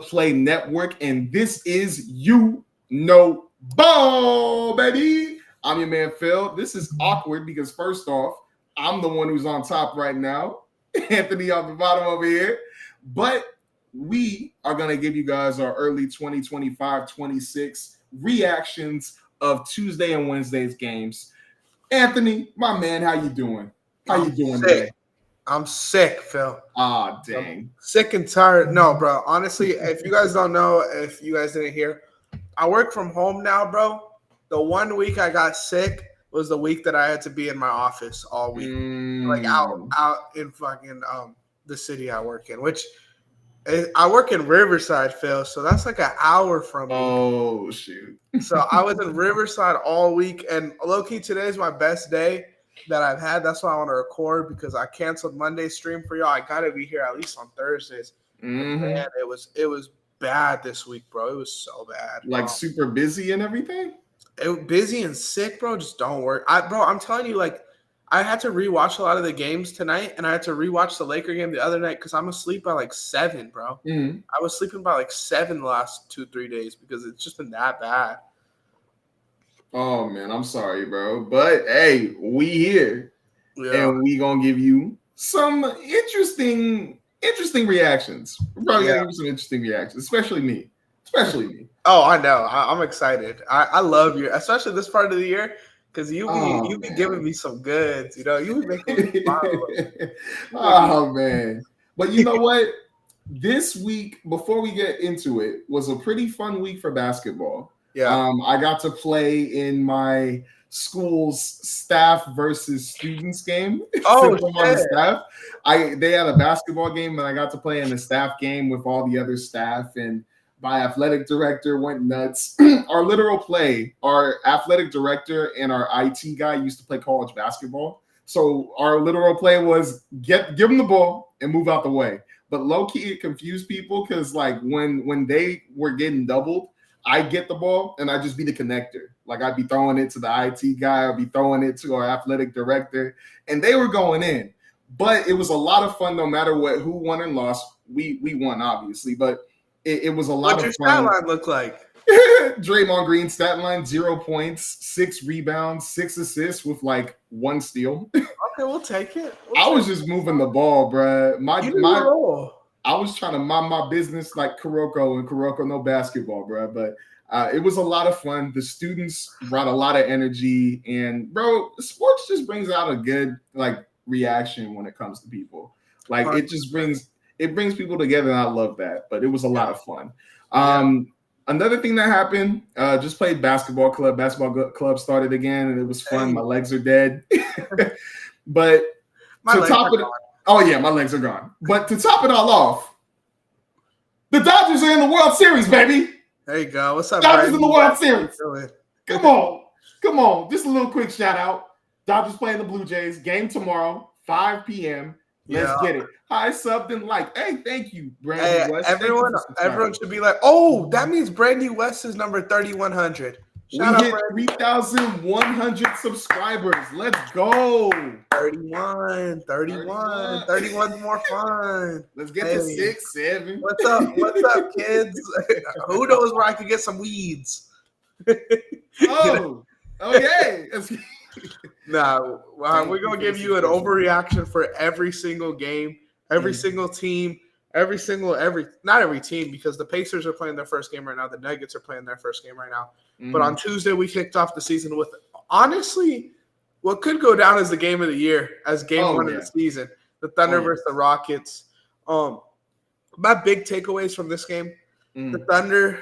Play Network, and this is You Know Ball, baby. I'm your man, Phil. This is awkward because, first off, I'm the one who's on top right now. Anthony on the bottom over here. But we are going to give you guys our early 2025-26 reactions of Tuesday and Wednesday's games. Anthony, my man, how you doing? How you doing today? I'm sick, Phil. Ah, dang. I'm sick and tired. No, bro. Honestly, if you guys don't know, if you guys didn't hear, I work from home now, bro. The 1 week I got sick was the week that I had to be in my office all week, like out in fucking the city I work in, which I work in Riverside, Phil. So that's like an hour from me. Oh shoot! So I was in Riverside all week, and low-key today is my best day that I've had. That's why I want to record, because I canceled Monday's stream for y'all. I gotta be here at least on Thursdays. Man, it was bad this week, bro. It was so bad. Like super busy and everything. It was busy and sick, bro. Just don't work. I'm telling you, like, I had to rewatch a lot of the games tonight, and I had to rewatch the Laker game the other night because I'm asleep by like 7, bro. I was sleeping by like 7 the last 2-3 days because it's just been that bad. Oh man, I'm sorry, bro. But hey, we here, and we gonna give you some interesting reactions. We're probably gonna give you some interesting reactions, especially me. Oh, I know. I'm excited. I love you, especially this part of the year, because you be giving me some goods. You know, you be making me smile. Oh man, but you know what? This week, before we get into it, was a pretty fun week for basketball. Yeah. I got to play in my school's staff versus students game. Oh, on the staff. They had a basketball game, and I got to play in the staff game with all the other staff, and my athletic director went nuts. Our athletic director and our IT guy used to play college basketball. So our literal play was give them the ball and move out the way. But low-key, it confused people because like when they were getting doubled, I'd get the ball and I'd just be the connector. Like I'd be throwing it to the IT guy, I'd be throwing it to our athletic director, and they were going in. But it was a lot of fun no matter who won and lost. We won, obviously, but it was a lot of fun. What's your stat line look like? Draymond Green stat line: 0 points, 6 rebounds, 6 assists with like 1 steal. Okay, we'll take it. I was just moving the ball, bro. I was trying to mind my business like Kuroko, and Kuroko no basketball, bro. But it was a lot of fun. The students brought a lot of energy, and bro, sports just brings out a good like reaction when it comes to people. Like it just brings people together, and I love that. But it was a lot of fun. Another thing that happened, just played basketball club. Basketball club started again, and it was fun. My legs are dead. But my legs are gone. But to top it all off, the Dodgers are in the World Series, baby. There you go. What's up, Dodgers in the World Series. Come on. Just a little quick shout out. Dodgers playing the Blue Jays. Game tomorrow, 5 p.m. Let's get it. I subbed and like. Hey, thank you, Brandy West. Everyone should be like, oh, that means Brandy West is number 3,100. Shout out, 3,100 subscribers. Let's go. 31's more fun. Let's get to 6, 7. What's up, kids? Who knows where I could get some weeds? Okay. We're gonna give you an overreaction for every single game, every single team, not every team, because the Pacers are playing their first game right now. The Nuggets are playing their first game right now. But on Tuesday, we kicked off the season with, honestly, what could go down as the game of the year, as game one of the season. The Thunder versus the Rockets. My big takeaways from this game, the Thunder,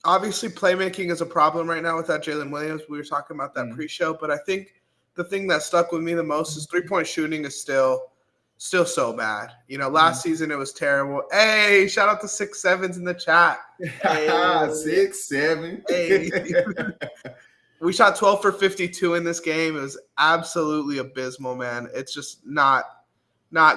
obviously playmaking is a problem right now without Jalen Williams. We were talking about that pre-show. But I think the thing that stuck with me the most is three-point shooting is still so bad. You know, last season it was terrible. Hey, shout out to 6'7s in the chat. Hey. 6'7. Hey. We shot 12 for 52 in this game. It was absolutely abysmal, man. It's just not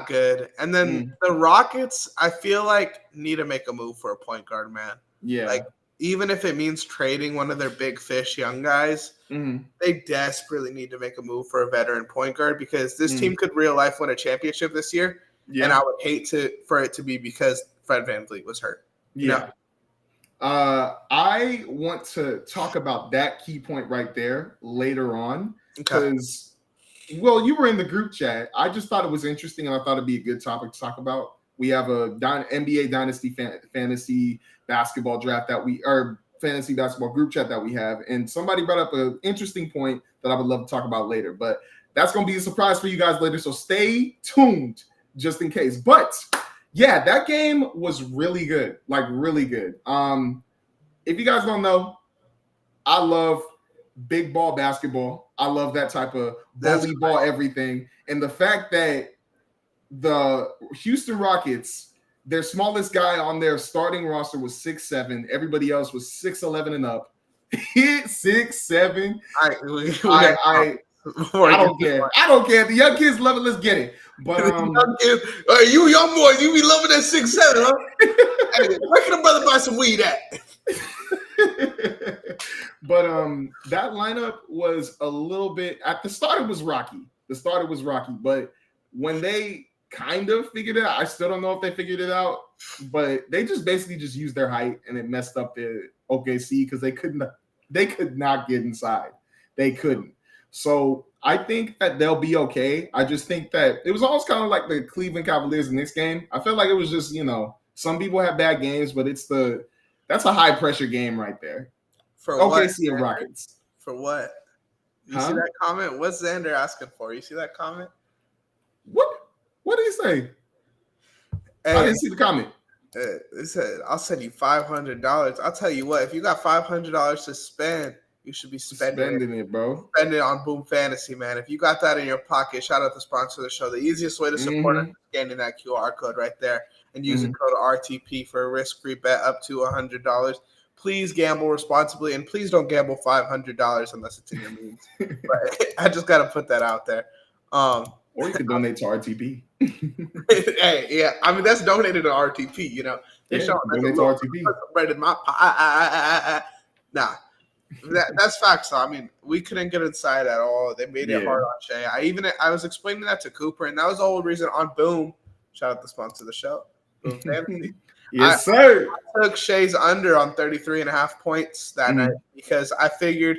good. And then the Rockets, I feel like, need to make a move for a point guard, man. Yeah. Like, even if it means trading one of their big fish young guys, they desperately need to make a move for a veteran point guard, because this team could real life win a championship this year. Yeah. And I would hate for it to be because Fred VanVleet was hurt. Yeah. I want to talk about that key point right there later on because, well, you were in the group chat. I just thought it was interesting and I thought it'd be a good topic to talk about. We have a NBA Dynasty fantasy basketball draft fantasy basketball group chat that we have. And somebody brought up an interesting point that I would love to talk about later. But that's going to be a surprise for you guys later. So stay tuned just in case. But yeah, that game was really good. Like really good. If you guys don't know, I love big ball basketball. I love that type of bully ball everything. And the fact that the Houston Rockets, their smallest guy on their starting roster was 6'7". Everybody else was 6'11" and up. 6'7". I don't care. I don't care. The young kids love it. Let's get it. But young kids, you young boys, you be loving that 6'7", huh? Hey, where can a brother buy some weed at? But that lineup was a little bit at the start. It was rocky. But when they kind of figured it out, I still don't know if they figured it out. But they just basically just used their height and it messed up the OKC because they could not get inside. They couldn't. So I think that they'll be okay. I just think that it was almost kind of like the Cleveland Cavaliers in this game. I felt like it was just, some people have bad games, but that's a high pressure game right there. For OKC and Rockets. For what? You see that comment? What's Xander asking for? You see that comment? What did he say? Hey, I didn't see the comment. It said, I'll send you $500. I'll tell you what, if you got $500 to spend, you should be spending it, bro. Spend it on Boom Fantasy, man. If you got that in your pocket, shout out the sponsor of the show. The easiest way to support it is scanning that QR code right there and using code RTP for a risk-free bet up to $100. Please gamble responsibly, and please don't gamble $500 unless it's in your means. But I just got to put that out there. Or you can donate to RTP. Hey, yeah. I mean, that's donated to RTP, They're showing donate to RTP. Right in my Nah. That's facts, though. I mean, we couldn't get inside at all. They made it hard on Shea. I was explaining that to Cooper, and that was the whole reason on Boom. Shout out the sponsor of the show, Boom Fantasy. Yes, sir. I took Shea's under on 33.5 points that night because I figured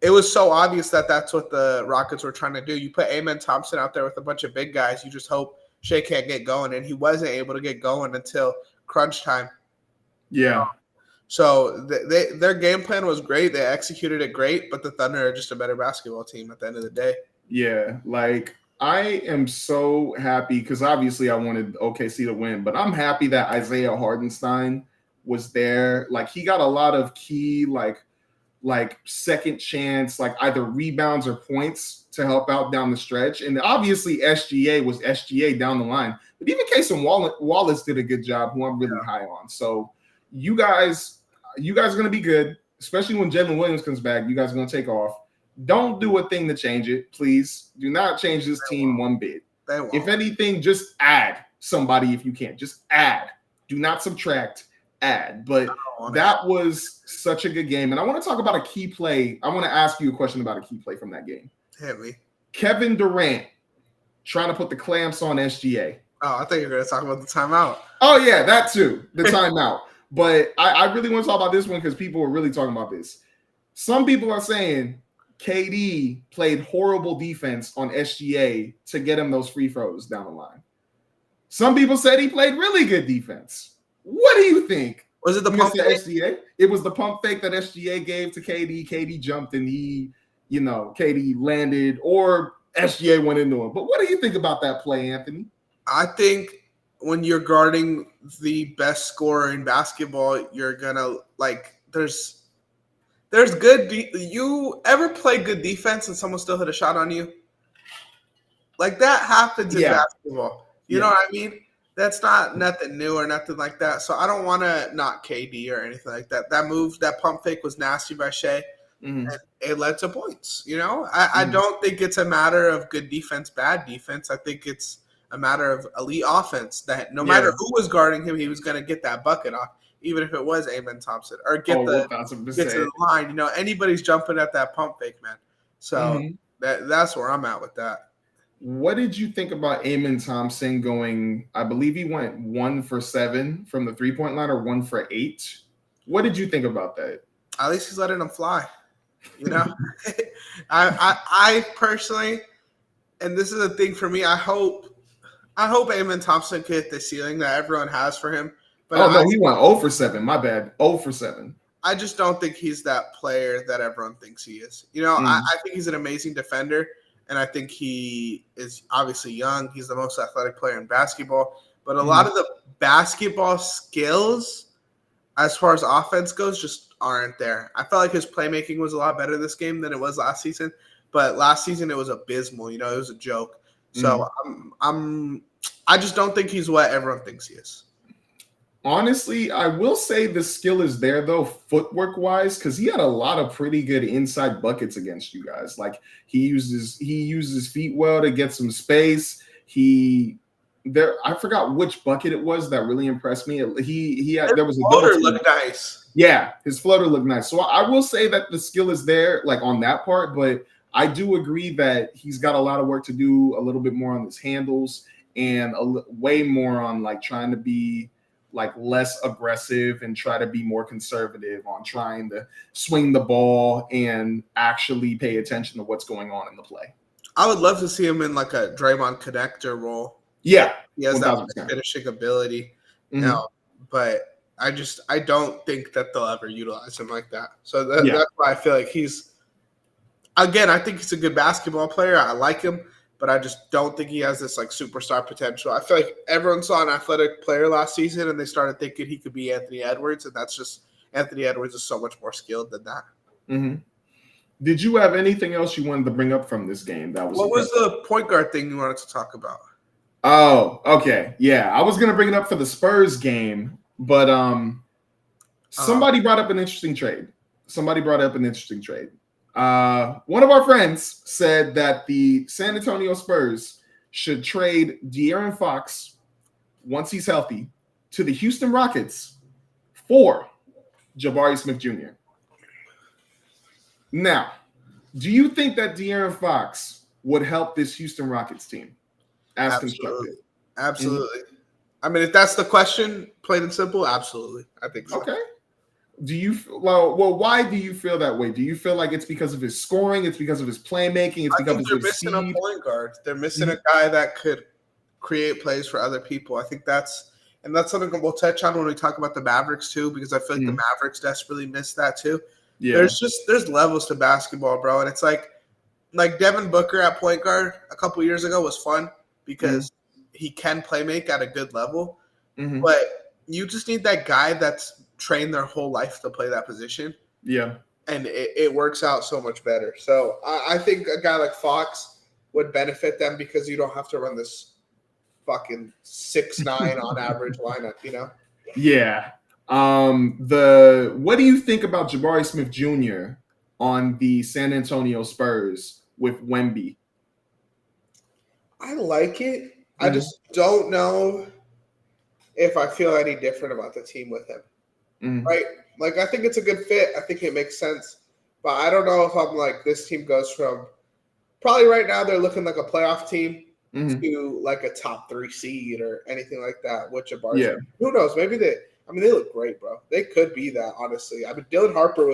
it was so obvious that that's what the Rockets were trying to do. You put Amen Thompson out there with a bunch of big guys. You just hope Shea can't get going, and he wasn't able to get going until crunch time. Yeah. So their game plan was great. They executed it great, but the Thunder are just a better basketball team at the end of the day. Yeah, like I am so happy because obviously I wanted OKC to win, but I'm happy that Isaiah Hardenstein was there. Like he got a lot of key like second chance, like either rebounds or points to help out down the stretch. And obviously SGA was SGA down the line. But even Casey Wallace did a good job, who I'm really high on. So you guys are going to be good, especially when Jalen Williams comes back. You guys are going to take off. Don't do a thing to change it, please. Do not change this team one bit. If anything, just add somebody if you can. Just add. Do not subtract, add. But that was such a good game. And I want to talk about a key play. I want to ask you a question about a key play from that game. Hit me. Kevin Durant trying to put the clamps on SGA. Oh, I think you're going to talk about the timeout. Oh, yeah, that too. The timeout. But I really want to talk about this one because people are really talking about this. Some people are saying KD played horrible defense on SGA to get him those free throws down the line. Some people said he played really good defense. What do you think? Was it the pump fake? SGA? It was the pump fake that SGA gave to KD. KD jumped and KD landed, or SGA went into him. But what do you think about that play, Anthony? I think when you're guarding the best scorer in basketball, you're gonna there's good. You ever play good defense and someone still hit a shot on you? Like that happens in basketball. You know what I mean? That's not nothing new or nothing like that. So I don't want to knock KD or anything like that. That move, that pump fake was nasty by Shea. And it led to points. I don't think it's a matter of good defense, bad defense. I think it's a matter of elite offense that no matter who was guarding him, he was going to get that bucket off, even if it was Amen Thompson or get to the line. Anybody's jumping at that pump fake, man. So that's where I'm at with that. What did you think about Amen Thompson going? I believe he went 1 for 7 from the 3-point line, or 1 for 8. What did you think about that? At least he's letting him fly. You know, I personally, and this is a thing for me. I hope Amen Thompson can hit the ceiling that everyone has for him. But he went 0 for 7. My bad. 0 for 7. I just don't think he's that player that everyone thinks he is. You know, I think he's an amazing defender, and I think he is obviously young. He's the most athletic player in basketball. But a lot of the basketball skills, as far as offense goes, just aren't there. I felt like his playmaking was a lot better this game than it was last season. But last season it was abysmal. You know, it was a joke. So I just don't think he's what everyone thinks he is. Honestly, I will say the skill is there, though, footwork wise, because he had a lot of pretty good inside buckets against you guys. Like he uses his feet well to get some space. I forgot which bucket it was that really impressed me. There was a floater looked nice. Yeah, his floater looked nice. So I will say that the skill is there, like on that part, but I do agree that he's got a lot of work to do, a little bit more on his handles and way more on like trying to be like less aggressive and try to be more conservative on trying to swing the ball and actually pay attention to what's going on in the play. I would love to see him in like a Draymond connector role. Yeah. He has 100%. That finishing ability. Now, but I don't think that they'll ever utilize him like that. So that's why I feel like I think he's a good basketball player. I like him, but I just don't think he has this like superstar potential. I feel like everyone saw an athletic player last season and they started thinking he could be Anthony Edwards, and that's just Anthony Edwards is so much more skilled than that. Mm-hmm. Did you have anything else you wanted to bring up from this game? What was the point guard thing you wanted to talk about? Oh, okay. Yeah, I was going to bring it up for the Spurs game, but somebody brought up an interesting trade. One of our friends said that the San Antonio Spurs should trade De'Aaron Fox, once he's healthy, to the Houston Rockets for Jabari Smith Jr. Now, do you think that De'Aaron Fox would help this Houston Rockets team as constructed? Absolutely. I mean, if that's the question, plain and simple, absolutely. I think so. Okay. Why do you feel that way? Do you feel like it's because of his scoring? It's because of his playmaking? It's because they're missing a point guard. They're missing a guy that could create plays for other people. I think that's something we'll touch on when we talk about the Mavericks too, because I feel like the Mavericks desperately miss that too. Yeah. There's levels to basketball, bro, and it's like Devin Booker at point guard a couple years ago was fun because he can play make at a good level, but you just need that guy that's trained their whole life to play that position. Yeah. And it works out so much better. So I think a guy like Fox would benefit them because you don't have to run this fucking 6'9" on average lineup, you know? Yeah. What do you think about Jabari Smith Jr. on the San Antonio Spurs with Wemby? I like it. I just don't know if I feel any different about the team with him. Right? Like, I think it's a good fit. I think it makes sense. But I don't know if I'm like, this team goes from probably right now they're looking like a playoff team to like a top 3 seed or anything like that. Which Jabari, who knows? Maybe they look great, bro. They could be that, honestly. I mean, Dylan Harper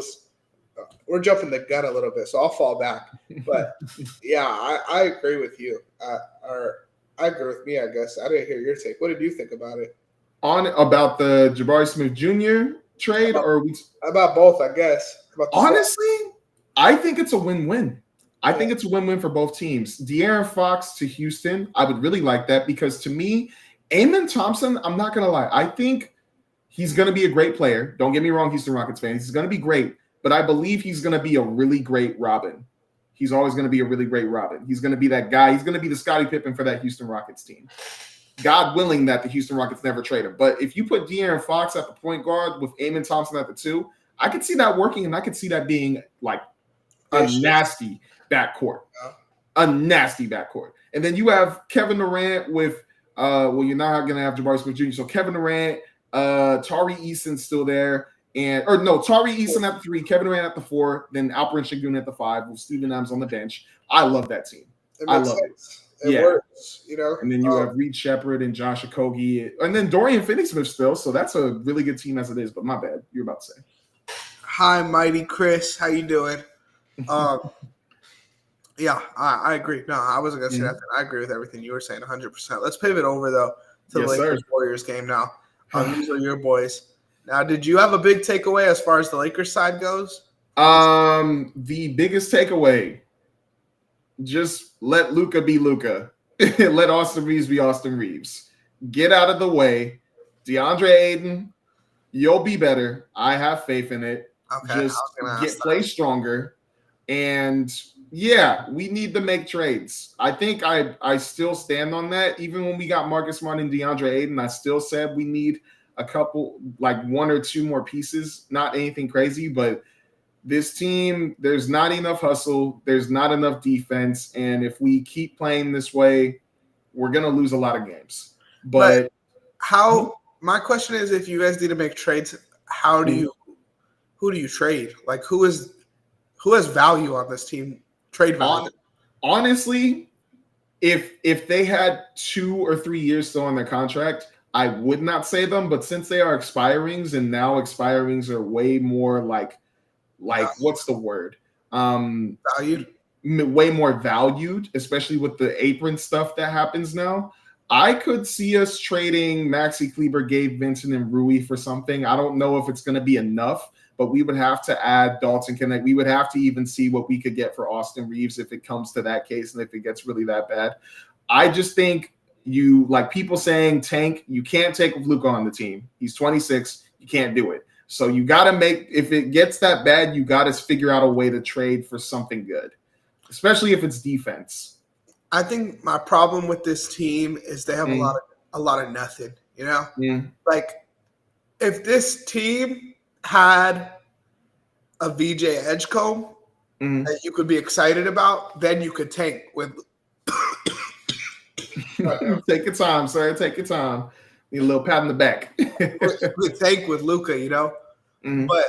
we're jumping the gun a little bit, so I'll fall back. But yeah, I agree with you. Or I agree with me, I guess. I didn't hear your take. What did you think about it? About the Jabari Smith Jr. trade, about both, I guess. Honestly, I think it's a win-win. I think it's a win-win for both teams. De'Aaron Fox to Houston, I would really like that because to me, Amen Thompson, I'm not going to lie. I think he's going to be a great player. Don't get me wrong, Houston Rockets fans. He's going to be great, but I believe he's going to be a really great Robin. He's always going to be a really great Robin. He's going to be that guy. He's going to be the Scottie Pippen for that Houston Rockets team. God willing that the Houston Rockets never trade him. But if you put De'Aaron Fox at the point guard with Amen Thompson at the 2, I could see that working, and I could see that being like a nasty backcourt. A nasty backcourt. And then you have Kevin Durant with you're not going to have Jabari Smith Jr. So Kevin Durant, Tari Eason's still there. Tari Eason at the 3, Kevin Durant at the 4, then Alperen Sengun at the 5 with Steven Adams on the bench. I love that team. I love it. It works, you know. And then you have Reed Shepard and Josh Okogie, and then Dorian Finney-Smith still. So that's a really good team as it is. But my bad, you're about to say. Hi, Mighty Chris. How you doing? Yeah, I agree. No, I wasn't gonna say that. I agree with everything you were saying, 100%. Let's pivot over though to the Lakers Warriors game now. These are your boys. Now, did you have a big takeaway as far as the Lakers side goes? The biggest takeaway: just let Luka be Luka. Let Austin Reeves be Austin Reeves. Get out of the way. DeAndre Ayton, you'll be better. I have faith in it. Okay, just play stronger. And yeah, we need to make trades. I think I still stand on that. Even when we got Marcus Smart and DeAndre Ayton, I still said we need a couple, like 1 or 2 more pieces. Not anything crazy, but this team, there's not enough hustle. There's not enough defense. And if we keep playing this way, we're going to lose a lot of games. But how, my question is, if you guys need to make trades, who do you trade? Like who has value on this team? Trade value. Honestly, if they had 2 or 3 years still on their contract, I would not say them. But since they are expirings, and now expirings are way more like what's the word? Valued. Way more valued, especially with the apron stuff that happens now. I could see us trading Maxi Kleber, Gabe Vincent, and Rui for something. I don't know if it's going to be enough, but we would have to add Dalton Connect. We would have to even see what we could get for Austin Reeves if it comes to that case and if it gets really that bad. I just think you, like people saying, tank, you can't take Luka on the team. He's 26. You can't do it. So you got to make, if it gets that bad, you got to figure out a way to trade for something good, especially if it's defense. I think my problem with this team is they have a lot of nothing, you know? Like if this team had a VJ Edgecombe that you could be excited about, then you could tank with Take your time, sir. Take your time. Need a little pat on the back. with tank with Luka, you know? But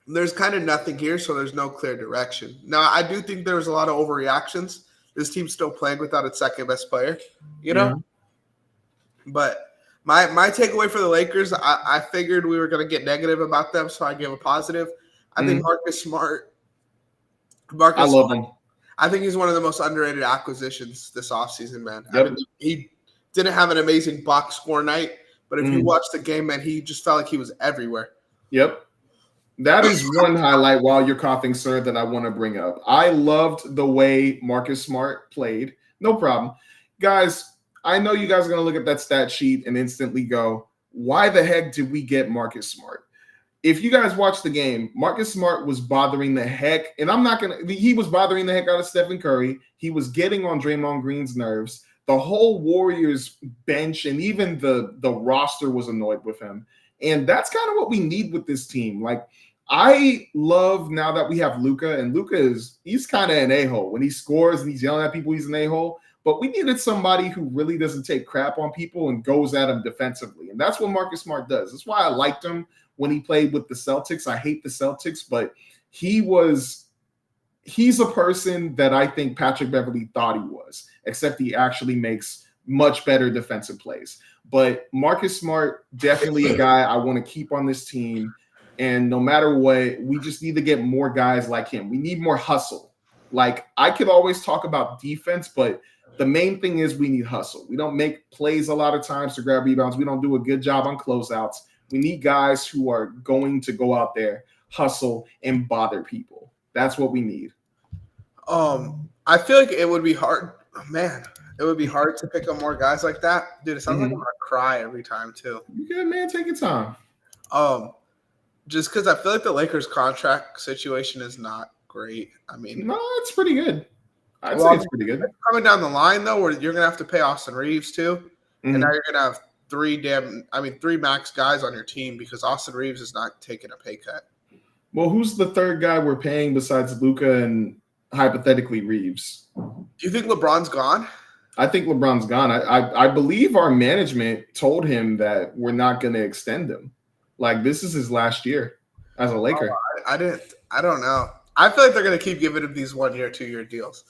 there's kind of nothing here, so there's no clear direction. Now, I do think there was a lot of overreactions. This team's still playing without its second best player, you know? But my takeaway for the Lakers, I figured we were going to get negative about them, so I gave a positive. I think Marcus Smart. I love him. I think he's one of the most underrated acquisitions this offseason, man. I mean, he didn't have an amazing box score night, but if you watch the game, man, he just felt like he was everywhere. Yep. That is one highlight while you're coughing, sir, that I want to bring up. I loved the way Marcus Smart played. No problem. Guys, I know you guys are going to look at that stat sheet and instantly go, why the heck did we get Marcus Smart? If you guys watch the game, Marcus Smart was bothering the heck, and he was bothering the heck out of Stephen Curry. He was getting on Draymond Green's nerves. The whole Warriors bench and even the roster was annoyed with him. And that's kind of what we need with this team. Like, I love now that we have Luka, and Luka he's kind of an a-hole. When he scores and he's yelling at people, he's an a-hole. But we needed somebody who really doesn't take crap on people and goes at them defensively. And that's what Marcus Smart does. That's why I liked him when he played with the Celtics. I hate the Celtics, but he's a person that I think Patrick Beverley thought he was, except he actually makes much better defensive plays. But Marcus Smart, definitely a guy I want to keep on this team. And no matter what, we just need to get more guys like him. We need more hustle. Like, I could always talk about defense, but the main thing is we need hustle. We don't make plays a lot of times to grab rebounds. We don't do a good job on closeouts. We need guys who are going to go out there, hustle, and bother people. That's what we need. I feel like it would be hard. Man, it would be hard to pick up more guys like that. Dude, it sounds like I'm going to cry every time, too. You good, man. Take your time. Just because I feel like the Lakers contract situation is not great. I mean, no, it's pretty good. I'd say it's pretty good. Coming down the line, though, where you're going to have to pay Austin Reeves, too. And now you're going to have three max guys on your team because Austin Reeves is not taking a pay cut. Well, who's the third guy we're paying besides Luka and hypothetically Reeves? Do you think LeBron's gone? I think LeBron's gone. I believe our management told him that we're not going to extend him. Like, this is his last year as a Laker. I don't know. I feel like they're going to keep giving him these 1 year, 2 year deals.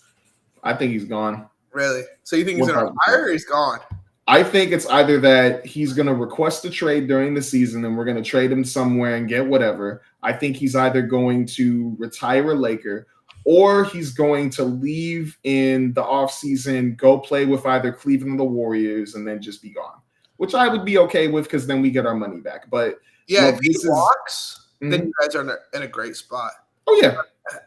I think he's gone. Really? So you think he's going to retire or he's gone? I think it's either that he's going to request a trade during the season and we're going to trade him somewhere and get whatever. I think he's either going to retire a Laker or he's going to leave in the offseason, go play with either Cleveland or the Warriors, and then just be gone, which I would be okay with because then we get our money back. But yeah, if he walks, then you guys are in a great spot. Oh, yeah.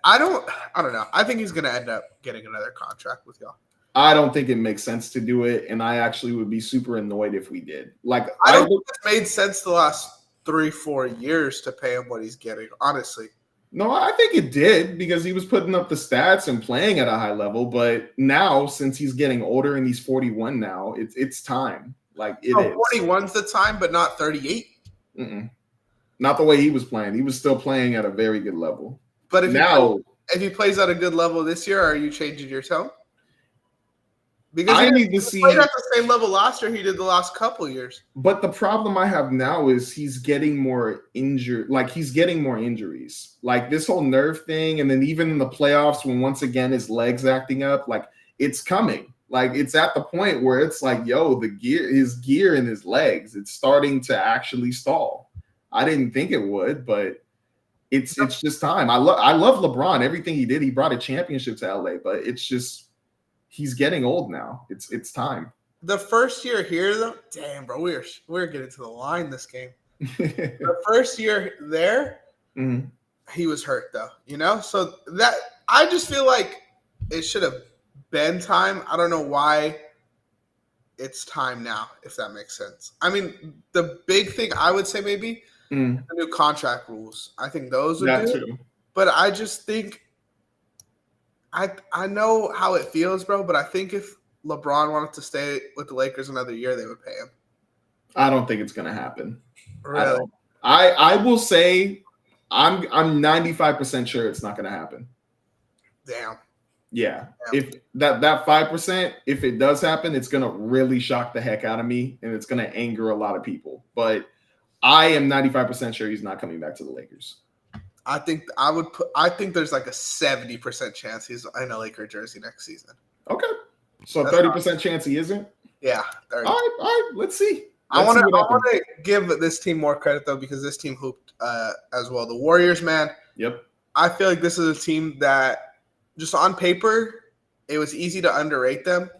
I don't know. I think he's going to end up getting another contract with y'all. I don't think it makes sense to do it, and I actually would be super annoyed if we did. Like, I don't think it's made sense the last 3-4 years to pay him what he's getting, honestly. No, I think it did because he was putting up the stats and playing at a high level. But now, since he's getting older and he's 41 now, it's time. Like, it is. 41's the time, but not 38. Not the way he was playing. He was still playing at a very good level. But if he plays at a good level this year, are you changing your tone? Because I need to see. He played at the same level last year he did the last couple years. But the problem I have now is he's getting more injured. Like, he's getting more injuries. Like, this whole nerve thing, and then even in the playoffs when once again his legs acting up, like, it's coming. Like, it's at the point where it's like, yo, his gear in his legs, it's starting to actually stall. I didn't think it would, but it's just time. I love LeBron. Everything he did, he brought a championship to LA, but it's just he's getting old now. It's time. The first year here, though, damn, bro, we're getting to the line this game. The first year there, he was hurt though, you know. So that I just feel like it should have been time. I don't know why it's time now, if that makes sense. I mean, the big thing I would say maybe the new contract rules. I think those would do it. But I just think. I know how it feels, bro, but I think if LeBron wanted to stay with the Lakers another year, they would pay him. I don't think it's going to happen. Really? I will say I'm 95% sure it's not going to happen. Damn. Yeah. If that 5%, if it does happen, it's going to really shock the heck out of me and it's going to anger a lot of people. But I am 95% sure he's not coming back to the Lakers. I think there's like a 70% chance he's in a Laker jersey next season. Okay. So 30% chance he isn't? Yeah. 30. All right. Let's see. I want to give this team more credit, though, because this team hooped as well. The Warriors, man. Yep. I feel like this is a team that just on paper, it was easy to underrate them.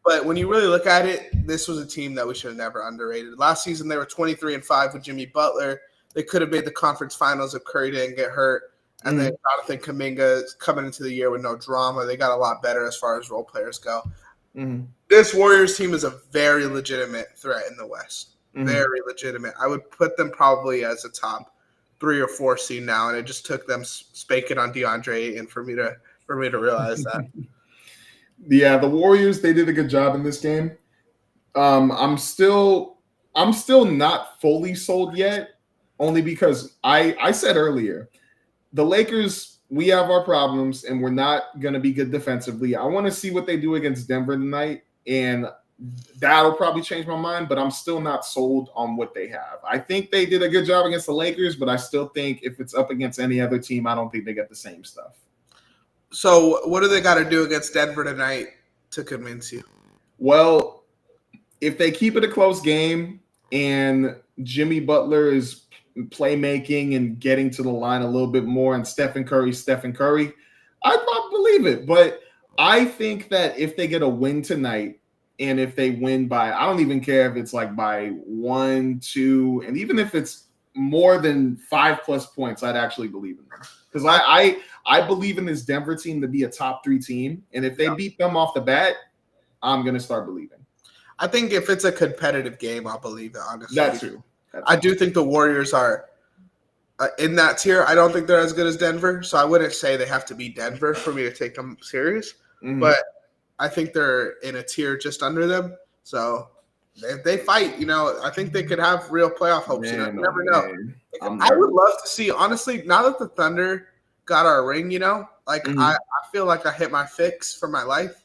But when you really look at it, this was a team that we should have never underrated. Last season, they were 23-5 with Jimmy Butler. They could have made the conference finals if Curry didn't get hurt. And then Jonathan Kuminga is coming into the year with no drama. They got a lot better as far as role players go. This Warriors team is a very legitimate threat in the West. Very legitimate. I would put them probably as a top 3 or 4 seed now, and it just took them spanking on DeAndre and for me to realize that. Yeah, the Warriors, they did a good job in this game. I'm still not fully sold yet. Only because I said earlier, the Lakers, we have our problems and we're not going to be good defensively. I want to see what they do against Denver tonight, and that'll probably change my mind, but I'm still not sold on what they have. I think they did a good job against the Lakers, but I still think if it's up against any other team, I don't think they get the same stuff. So what do they got to do against Denver tonight to convince you? Well, if they keep it a close game and Jimmy Butler is playmaking and getting to the line a little bit more and Stephen Curry, I'd probably believe it. But I think that if they get a win tonight and if they win by, I don't even care if it's like by 1, 2, and even if it's more than 5+ points, I'd actually believe in them. Because I believe in this Denver team to be a top 3 team. And if they beat them off the bat, I'm going to start believing. I think if it's a competitive game, I'll believe it, honestly. That's true. I do think the Warriors are in that tier. I don't think they're as good as Denver, so I wouldn't say they have to be Denver for me to take them serious. But I think they're in a tier just under them. So if they fight, I think they could have real playoff hopes. You never know. I would love to see, honestly, now that the Thunder got our ring, I feel like I hit my fix for my life.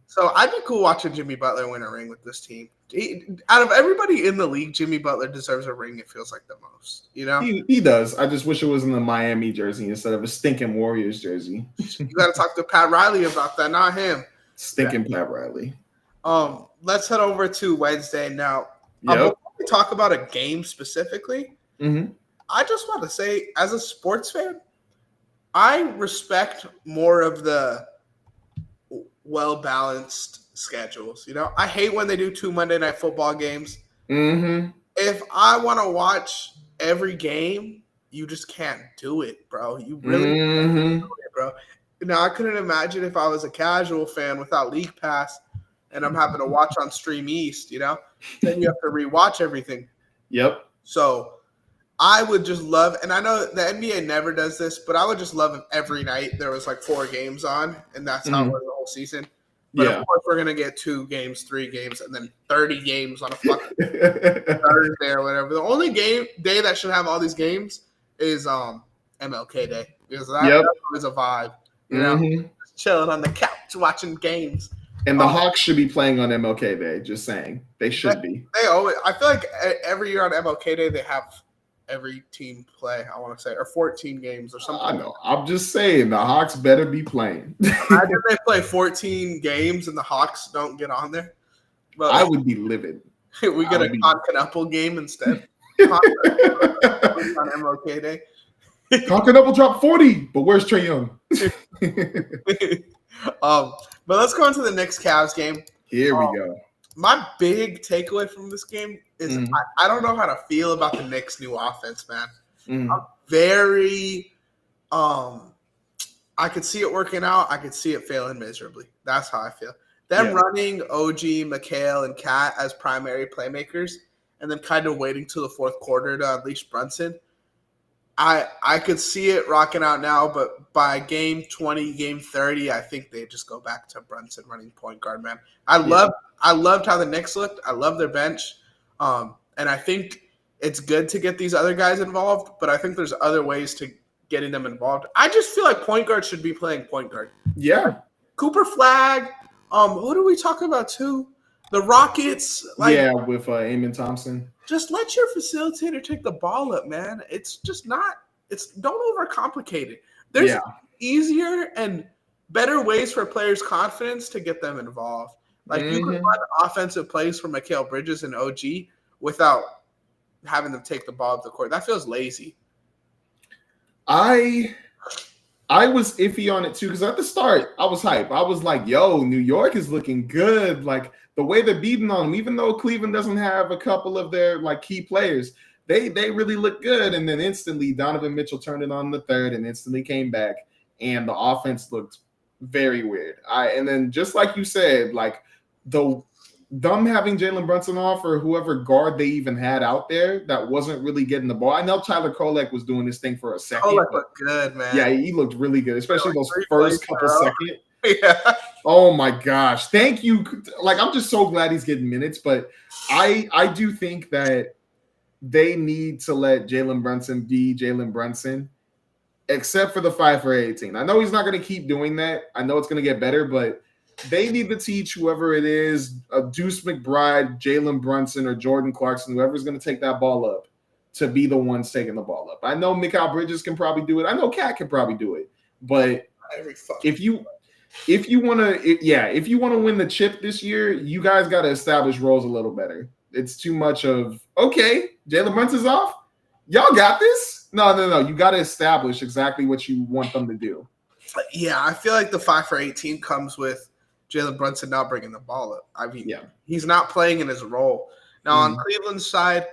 So I'd be cool watching Jimmy Butler win a ring with this team. Out of everybody in the league, Jimmy Butler deserves a ring. It feels like the most, He does. I just wish it was in the Miami jersey instead of a stinking Warriors jersey. You got to talk to Pat Riley about that, not him. Stinking Pat Riley. Let's head over to Wednesday now. Before we talk about a game specifically, I just want to say, as a sports fan, I respect more of the well-balanced schedules. You know, I hate when they do 2 Monday Night Football games. If I want to watch every game, you just can't do it, bro. You really can't do it, bro. Now, I couldn't imagine if I was a casual fan without League Pass and I'm having to watch on Stream East, you know? Then you have to rewatch everything. Yep. So I would just love, and I know the NBA never does this, but I would just love if every night there was like 4 games on, and that's how it was the whole season. But of course, we're going to get 2 games, 3 games, and then 30 games on a fucking Thursday or whatever. The only day that should have all these games is MLK Day, because that is a vibe. You know, just chilling on the couch watching games. And the Hawks should be playing on MLK Day. Just saying, they should be. They always. I feel like every year on MLK Day they have every team play. I want to say, or 14 games or something. I know. I'm just saying the Hawks better be playing. Imagine they play 14 games and the Hawks don't get on there. But I would be livid. We get a Concanapple game instead. On MLK Day. Concanapple dropped 40, but where's Trae Young? But let's go into the Knicks Cavs game. Here we go. My big takeaway from this game is I don't know how to feel about the Knicks' new offense, man. I'm very I could see it working out. I could see it failing miserably. That's how I feel. Them running OG, McHale, and Cat as primary playmakers and then kind of waiting till the fourth quarter to unleash Brunson. I could see it rocking out now, but by game 20, game 30, I think they just go back to Brunson running point guard, man. I loved how the Knicks looked. I love their bench. And I think it's good to get these other guys involved, but I think there's other ways to getting them involved. I just feel like point guard should be playing point guard. Yeah. Cooper Flag. Who do we talk about too? The Rockets. With Amen Thompson. Just let your facilitator take the ball up, man. It's just not – don't overcomplicate it. There's easier and better ways for players' confidence to get them involved. Like you can run offensive plays for Mikal Bridges and OG without having them take the ball up the court. That feels lazy. I was iffy on it too because at the start I was hype. I was like, yo, New York is looking good. Like the way they're beating on them, even though Cleveland doesn't have a couple of their like key players, they really look good. And then instantly Donovan Mitchell turned it on the third and instantly came back. And the offense looked very weird. And then just like you said, like them having Jalen Brunson off or whoever guard they even had out there that wasn't really getting the ball. I know Tyler Kolek was doing this thing for a second. Kolek looked good, man. Yeah, he looked really good, especially those first couple seconds. Yeah. Oh my gosh. Thank you. Like, I'm just so glad he's getting minutes, but I do think that they need to let Jalen Brunson be Jalen Brunson, except for the 5 for 18. I know he's not going to keep doing that. I know it's going to get better, but they need to teach whoever it is, Deuce McBride, Jalen Brunson, or Jordan Clarkson, whoever's going to take that ball up, to be the ones taking the ball up. I know Mikal Bridges can probably do it. I know Cat can probably do it. But if you want to win the chip this year, you guys got to establish roles a little better. It's too much of, okay, Jalen Brunson's off. Y'all got this? No. You got to establish exactly what you want them to do. Yeah, I feel like the 5 for 18 comes with Jalen Brunson not bringing the ball up. I mean, he's not playing in his role. Now, on Cleveland's side,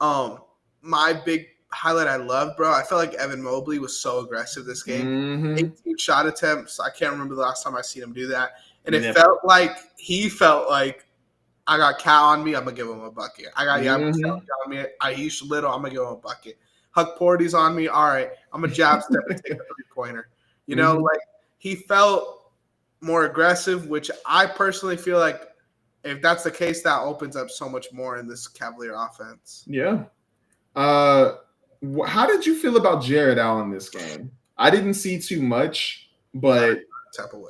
my big highlight I loved, bro, I felt like Evan Mobley was so aggressive this game. 18 shot attempts. I can't remember the last time I seen him do that. And it felt like he felt like, I got Cal on me, I'm going to give him a bucket. I got Yabusele on me, Aish Little, I'm going to give him a bucket. Huck Porty's on me, all right, I'm a jab step and take a three-pointer. You know, like he felt more aggressive, which I personally feel like if that's the case, that opens up so much more in this Cavalier offense. Yeah. How did you feel about Jared Allen this game? I didn't see too much, but tap away.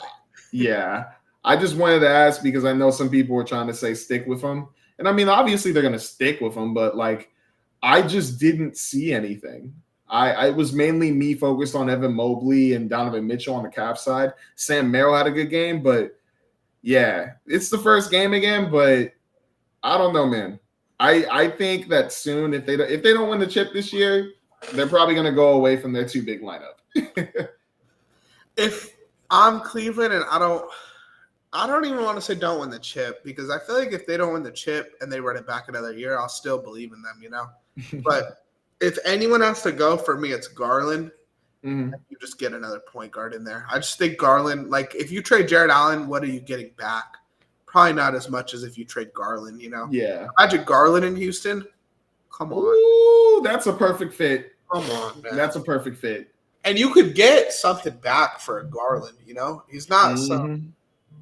Yeah. I just wanted to ask because I know some people were trying to say stick with him. And I mean, obviously they're going to stick with him, but like I just didn't see anything. I was mainly me focused on Evan Mobley and Donovan Mitchell on the Cavs side. Sam Merrill had a good game, but Yeah, it's the first game again, but I don't know, man. I think that soon, if they don't win the chip this year, they're probably going to go away from their too big lineup. If I'm Cleveland and I don't even want to say don't win the chip, because I feel like if they don't win the chip and they run it back another year, I'll still believe in them, But if anyone has to go, for me, it's Garland. Mm-hmm. You just get another point guard in there. I just think Garland, like if you trade Jared Allen, what are you getting back? Probably not as much as if you trade Garland, Yeah. Imagine Garland in Houston. Come on. Ooh, that's a perfect fit. Come on, man. That's a perfect fit. And you could get something back for Garland, He's not some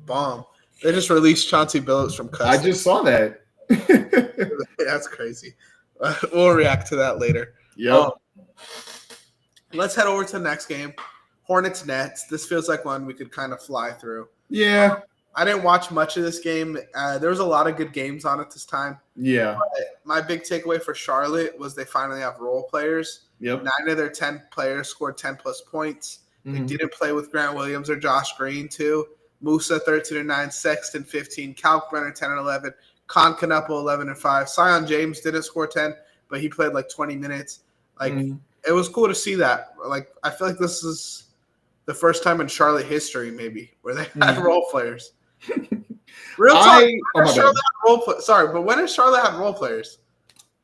bomb. They just released Chauncey Billups from custody. I just saw that. That's crazy. We'll react to that later. Yep. Let's head over to the next game. Hornets Nets. This feels like one we could kind of fly through. Yeah. I didn't watch much of this game. There was a lot of good games on it this time. Yeah. But my big takeaway for Charlotte was they finally have role players. Yep. 9 of their 10 players scored 10-plus points. They didn't play with Grant Williams or Josh Green, too. Musa, 13-9. Sexton, 15. Kalkbrenner, 10-11. Con Knuppel, 11-5. Sion James didn't score 10, but he played like 20 minutes. It was cool to see that. Like, I feel like this is the first time in Charlotte history, maybe, where they had role players. Real talk. When has Charlotte had role players?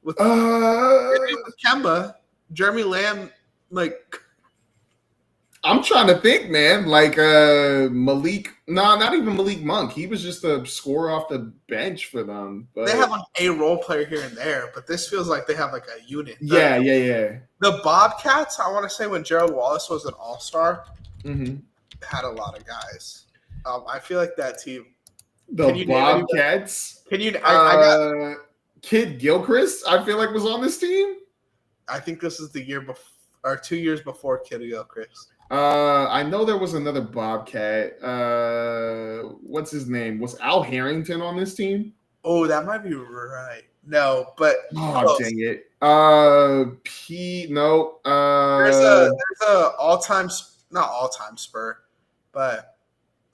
With Kemba, Jeremy Lamb, like. I'm trying to think, man. Like Malik, not even Malik Monk. He was just a scorer off the bench for them. But they have like a role player here and there, but this feels like they have like a unit. Yeah. The Bobcats, I want to say when Gerald Wallace was an all-star, had a lot of guys. I feel like that team. The Bobcats. Can you? Kid Gilchrist, I feel like, was on this team. I think this is the year before, or 2 years before Kid Gilchrist. I know there was another Bobcat. What's his name? Was Al Harrington on this team? Oh, that might be right. No, but close. Dang it. No. There's a all-time, not all-time Spur, but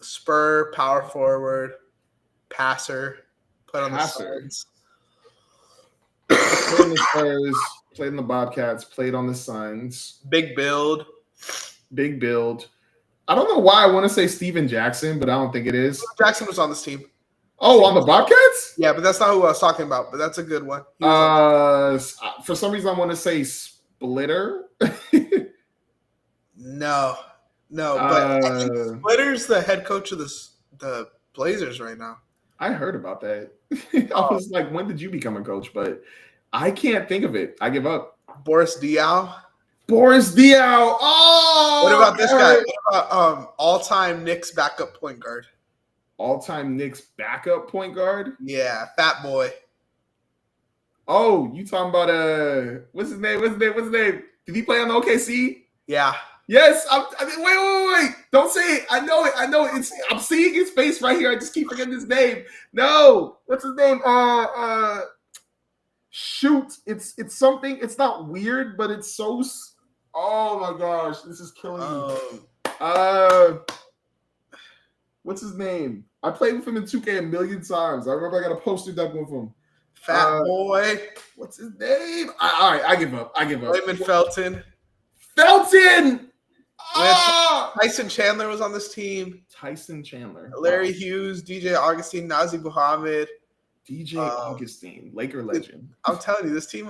Spur power forward, passer, played on the Suns. Played on the Spurs, played in the Bobcats, played on the Suns. Big build. I don't know why I want to say Steven Jackson, but I don't think it is. Jackson was on this team. Oh, on the Bobcats? Yeah, but that's not who I was talking about, but that's a good one. For some reason, I want to say Splitter. No, but I think Splitter's the head coach of the Blazers right now. I heard about that. I was like, when did you become a coach? But I can't think of it. I give up. Boris Diaw. Oh! What about this guy? What about all-time Knicks backup point guard? All-time Knicks backup point guard? Yeah, fat boy. Oh, you talking about what's his name? Did he play on the OKC? Yeah. Yes. Wait. Don't say it. I know it. I'm seeing his face right here. I just keep forgetting his name. No. What's his name? Shoot. It's something. It's not weird, but it's so. Oh my gosh, this is killing me. What's his name? I played with him in 2K a million times. I remember I got a poster done with him. Fat boy. What's his name? All right, I give up. Raymond Felton. Tyson Chandler was on this team. Larry Hughes, DJ Augustine, Nazi Muhammad. Augustine, Laker legend. I'm telling you, this is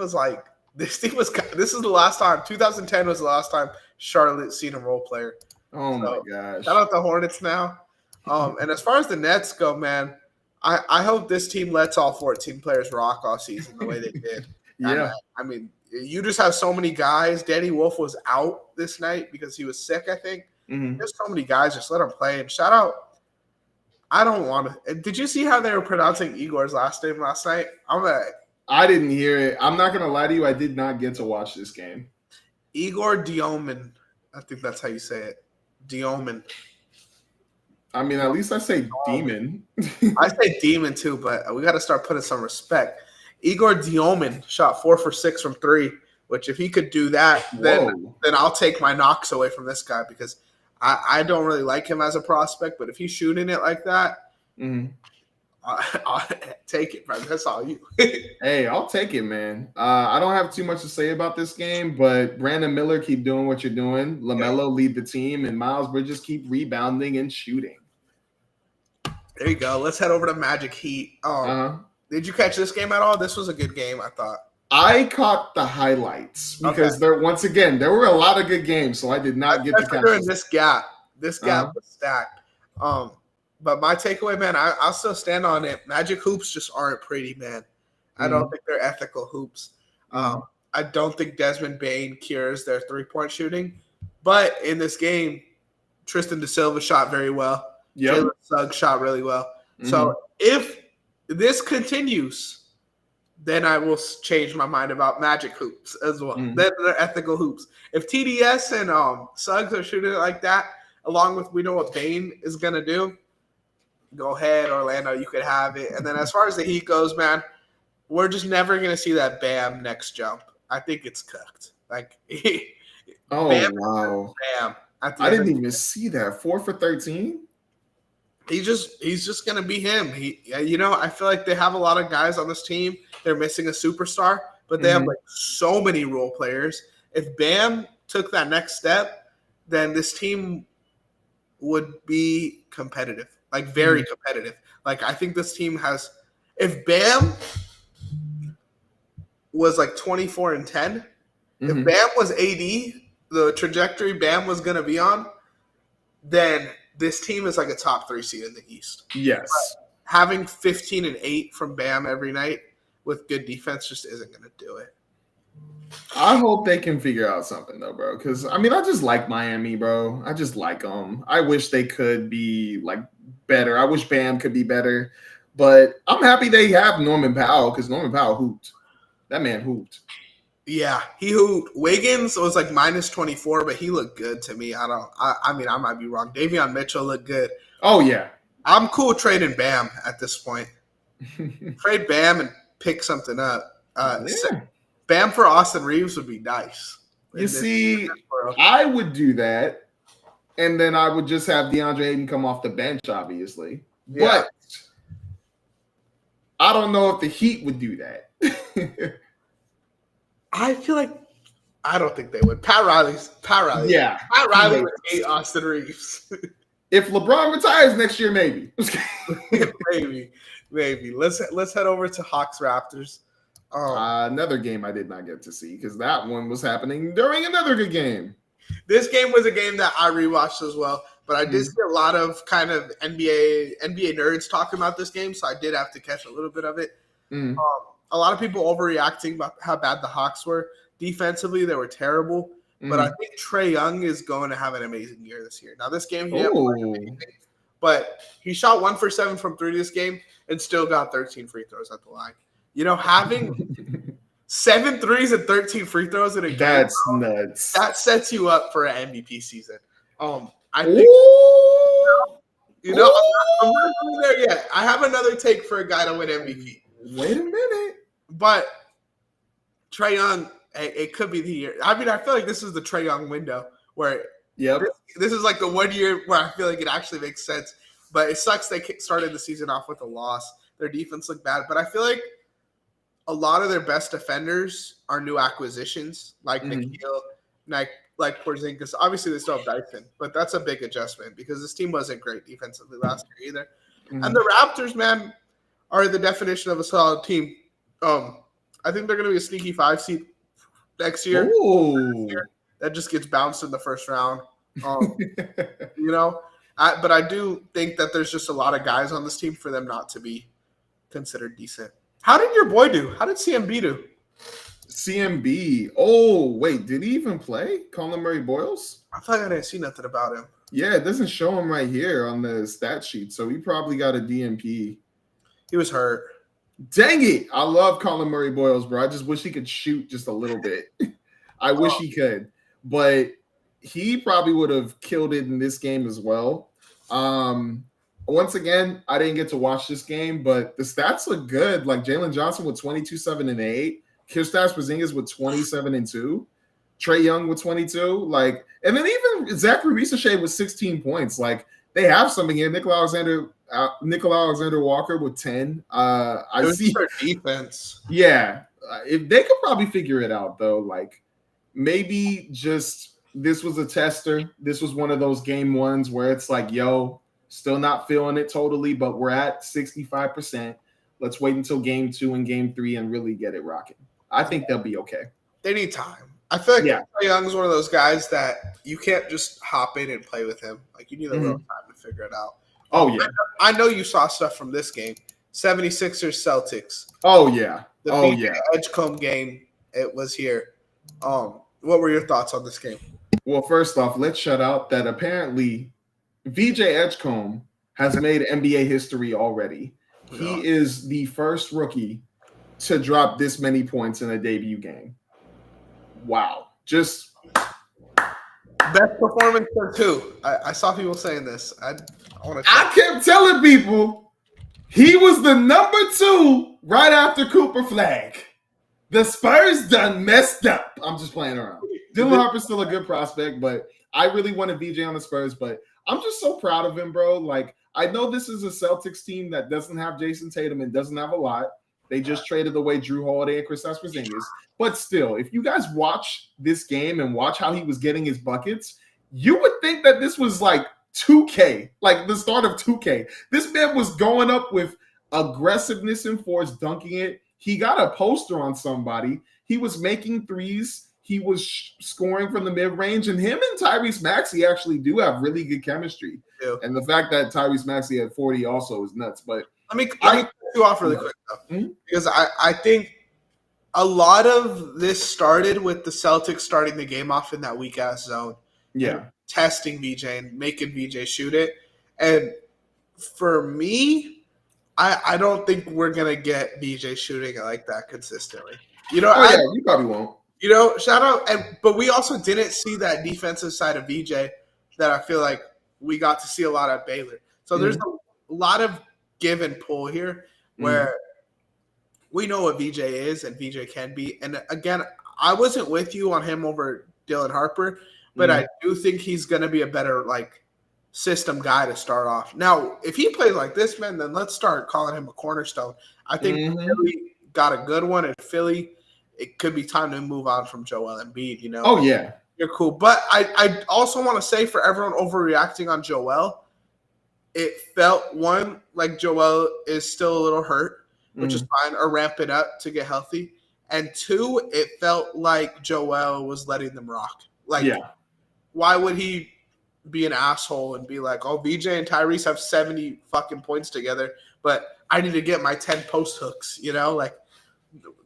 the last time. 2010 was the last time Charlotte seen a role player. Oh my gosh. Shout out the Hornets now. And as far as the Nets go, man, I hope this team lets all 14 players rock all season the way they did. Yeah. I mean, you just have so many guys. Danny Wolf was out this night because he was sick, I think. There's so many guys. Just let him play. And shout out. I don't want to. Did you see how they were pronouncing Igor's last name last night? I didn't hear it. I'm not going to lie to you. I did not get to watch this game. Igor Dioman. I think that's how you say it. Dioman. I mean, at least I say demon. I say demon too, but we got to start putting some respect. Igor Dioman shot 4 for 6 from 3, which if he could do that, then I'll take my knocks away from this guy because I don't really like him as a prospect. But if he's shooting it like that, I'll take it, bro. That's all you. Hey, I'll take it, man. I don't have too much to say about this game, but Brandon Miller, keep doing what you're doing. LaMelo, lead the team, and Miles Bridges keep rebounding and shooting. There you go. Let's head over to Magic Heat. Did you catch this game at all? This was a good game, I thought. I caught the highlights because there were a lot of good games, so I did not get to catch this gap. This gap was stacked. But my takeaway, man, I'll still stand on it. Magic hoops just aren't pretty, man. I don't think they're ethical hoops. I don't think Desmond Bane cures their three-point shooting. But in this game, Tristan DeSilva shot very well. Jalen Suggs shot really well. So if this continues, then I will change my mind about Magic hoops as well. Then they're ethical hoops. If TDS and Suggs are shooting it like that, along with we know what Bane is going to do, go ahead, Orlando, you could have it. And then as far as the Heat goes, man, we're just never going to see that Bam next jump. I think it's cooked. Like, Bam, wow. Bam. I didn't even see that. 4 for 13? He's just going to be him. I feel like they have a lot of guys on this team. They're missing a superstar, but they have like so many role players. If Bam took that next step, then this team would be competitive. Like very competitive. Like I think this team has, if Bam was like 24 and 10, if Bam was AD, the trajectory Bam was going to be on, then this team is like a top 3 seed in the East. Yes. But having 15 and 8 from Bam every night with good defense just isn't going to do it. I hope they can figure out something though, bro. Because I just like Miami, bro. I just like them. I wish they could be like better. I wish Bam could be better, but I'm happy they have Norman Powell because Norman Powell hooped. That man hooped. Yeah, he hooped. Wiggins was like minus 24, but he looked good to me. I might be wrong. Davion Mitchell looked good. Oh yeah, I'm cool trading Bam at this point. Trade Bam and pick something up. Bam for Austin Reeves would be nice. You see, I would do that, and then I would just have DeAndre Ayton come off the bench, obviously. Yeah. But I don't know if the Heat would do that. I don't think they would. Pat Riley. Yeah. Pat Riley would hate Austin Reeves. If LeBron retires next year, maybe. maybe. Let's head over to Hawks Raptors. Another game I did not get to see because that one was happening during another good game. This game was a game that I rewatched as well, but I did see a lot of kind of NBA nerds talking about this game, so I did have to catch a little bit of it. A lot of people overreacting about how bad the Hawks were. Defensively, they were terrible, but I think Trae Young is going to have an amazing year this year. Now, this game, he didn't play amazing, but he shot 1 for 7 from 3 this game and still got 13 free throws at the line. Having 7 threes and 13 free throws in a game. That's nuts. That sets you up for an MVP season. I think I'm not going there yet. I have another take for a guy to win MVP. Wait a minute. But Trae Young, it could be the year. I feel like this is the Trae Young window where this is like the 1 year where I feel like it actually makes sense. But it sucks they started the season off with a loss. Their defense looked bad. But I feel like a lot of their best defenders are new acquisitions, like Nikhil, like Porzingis. Obviously, they still have Dyson, but that's a big adjustment because this team wasn't great defensively last year either. And the Raptors, man, are the definition of a solid team. I think they're going to be a sneaky 5 seed next year. That just gets bounced in the first round. But I do think that there's just a lot of guys on this team for them not to be considered decent. How did your boy do? How did CMB do? CMB. Oh, wait. Did he even play? Colin Murray Boyles? I thought I didn't see nothing about him. Yeah, it doesn't show him right here on the stat sheet. So he probably got a DNP. He was hurt. Dang it. I love Colin Murray Boyles, bro. I just wish he could shoot just a little bit. I wish he could. But he probably would have killed it in this game as well. Once again, I didn't get to watch this game, but the stats look good. Like Jalen Johnson with 22, 7, and 8. Kristaps Porzingis with 27 and 2. Trae Young with 22. And then even Zachary Ricochet with 16 points. Like, they have something here. Nickel Alexander Walker with 10. I see their defense. Yeah, if they could probably figure it out though, like maybe just this was a tester. This was one of those game ones where it's like, yo, still not feeling it totally, but we're at 65%. Let's wait until game 2 and game 3 and really get it rocking. I think they'll be okay. They need time. I feel like Trae Young is one of those guys that you can't just hop in and play with him. Like you need a little time to figure it out. Oh yeah. I know you saw stuff from this game. 76ers Celtics. Oh yeah. The VJ Edgecombe game, it was here. What were your thoughts on this game? Well, first off, let's shout out that apparently VJ Edgecombe has made NBA history already. He is the first rookie to drop this many points in a debut game. Wow. Just best performance for 2. I saw people saying this. I kept telling people he was the number 2 right after Cooper Flag. The Spurs done messed up. I'm just playing around. Dylan Harper's still a good prospect, but I really wanted VJ on the Spurs, but I'm just so proud of him, bro. Like, I know this is a Celtics team that doesn't have Jason Tatum and doesn't have a lot. They just traded away Drew Holiday and Kristaps Porzingis. But still, if you guys watch this game and watch how he was getting his buckets, you would think that this was like 2K, like the start of 2K. This man was going up with aggressiveness in force, dunking it. He got a poster on somebody. He was making threes. He was scoring from the mid-range, and him and Tyrese Maxey actually do have really good chemistry. Yeah. And the fact that Tyrese Maxey had 40 also is nuts. But let me cut you off really quick, though, because I think a lot of this started with the Celtics starting the game off in that weak-ass zone. Yeah. Testing VJ and making VJ shoot it. And for me, I don't think we're going to get VJ shooting it like that consistently. You know, you probably won't. You know, shout out. But we also didn't see that defensive side of VJ that I feel like we got to see a lot at Baylor. So there's a lot of give and pull here where we know what VJ is and VJ can be. And again, I wasn't with you on him over Dylan Harper, but I do think he's going to be a better like system guy to start off. Now, if he plays like this, man, then let's start calling him a cornerstone. I think Philly got a good one in Philly. It could be time to move on from Joel Embiid, you know? Oh, yeah. You're cool. But I also want to say for everyone overreacting on Joel, it felt, one, like Joel is still a little hurt, which is fine, or ramp it up to get healthy. And 2, it felt like Joel was letting them rock. Like, why would he be an asshole and be like, oh, VJ and Tyrese have 70 fucking points together, but I need to get my 10 post hooks, you know? Like,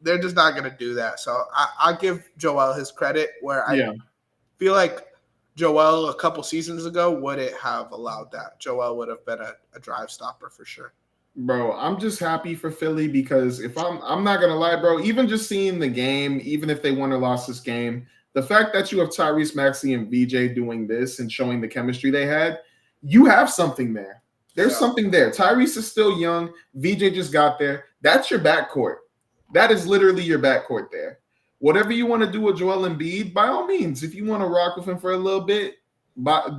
they're just not going to do that. So I give Joel his credit where I feel like Joel a couple seasons ago wouldn't have allowed that. Joel would have been a drive stopper for sure. Bro, I'm just happy for Philly because if I'm not going to lie, bro, even just seeing the game, even if they won or lost this game, the fact that you have Tyrese Maxey and VJ doing this and showing the chemistry they had, you have something there. There's something there. Tyrese is still young. VJ just got there. That's your backcourt. That is literally your backcourt there. Whatever you want to do with Joel Embiid, by all means, if you want to rock with him for a little bit,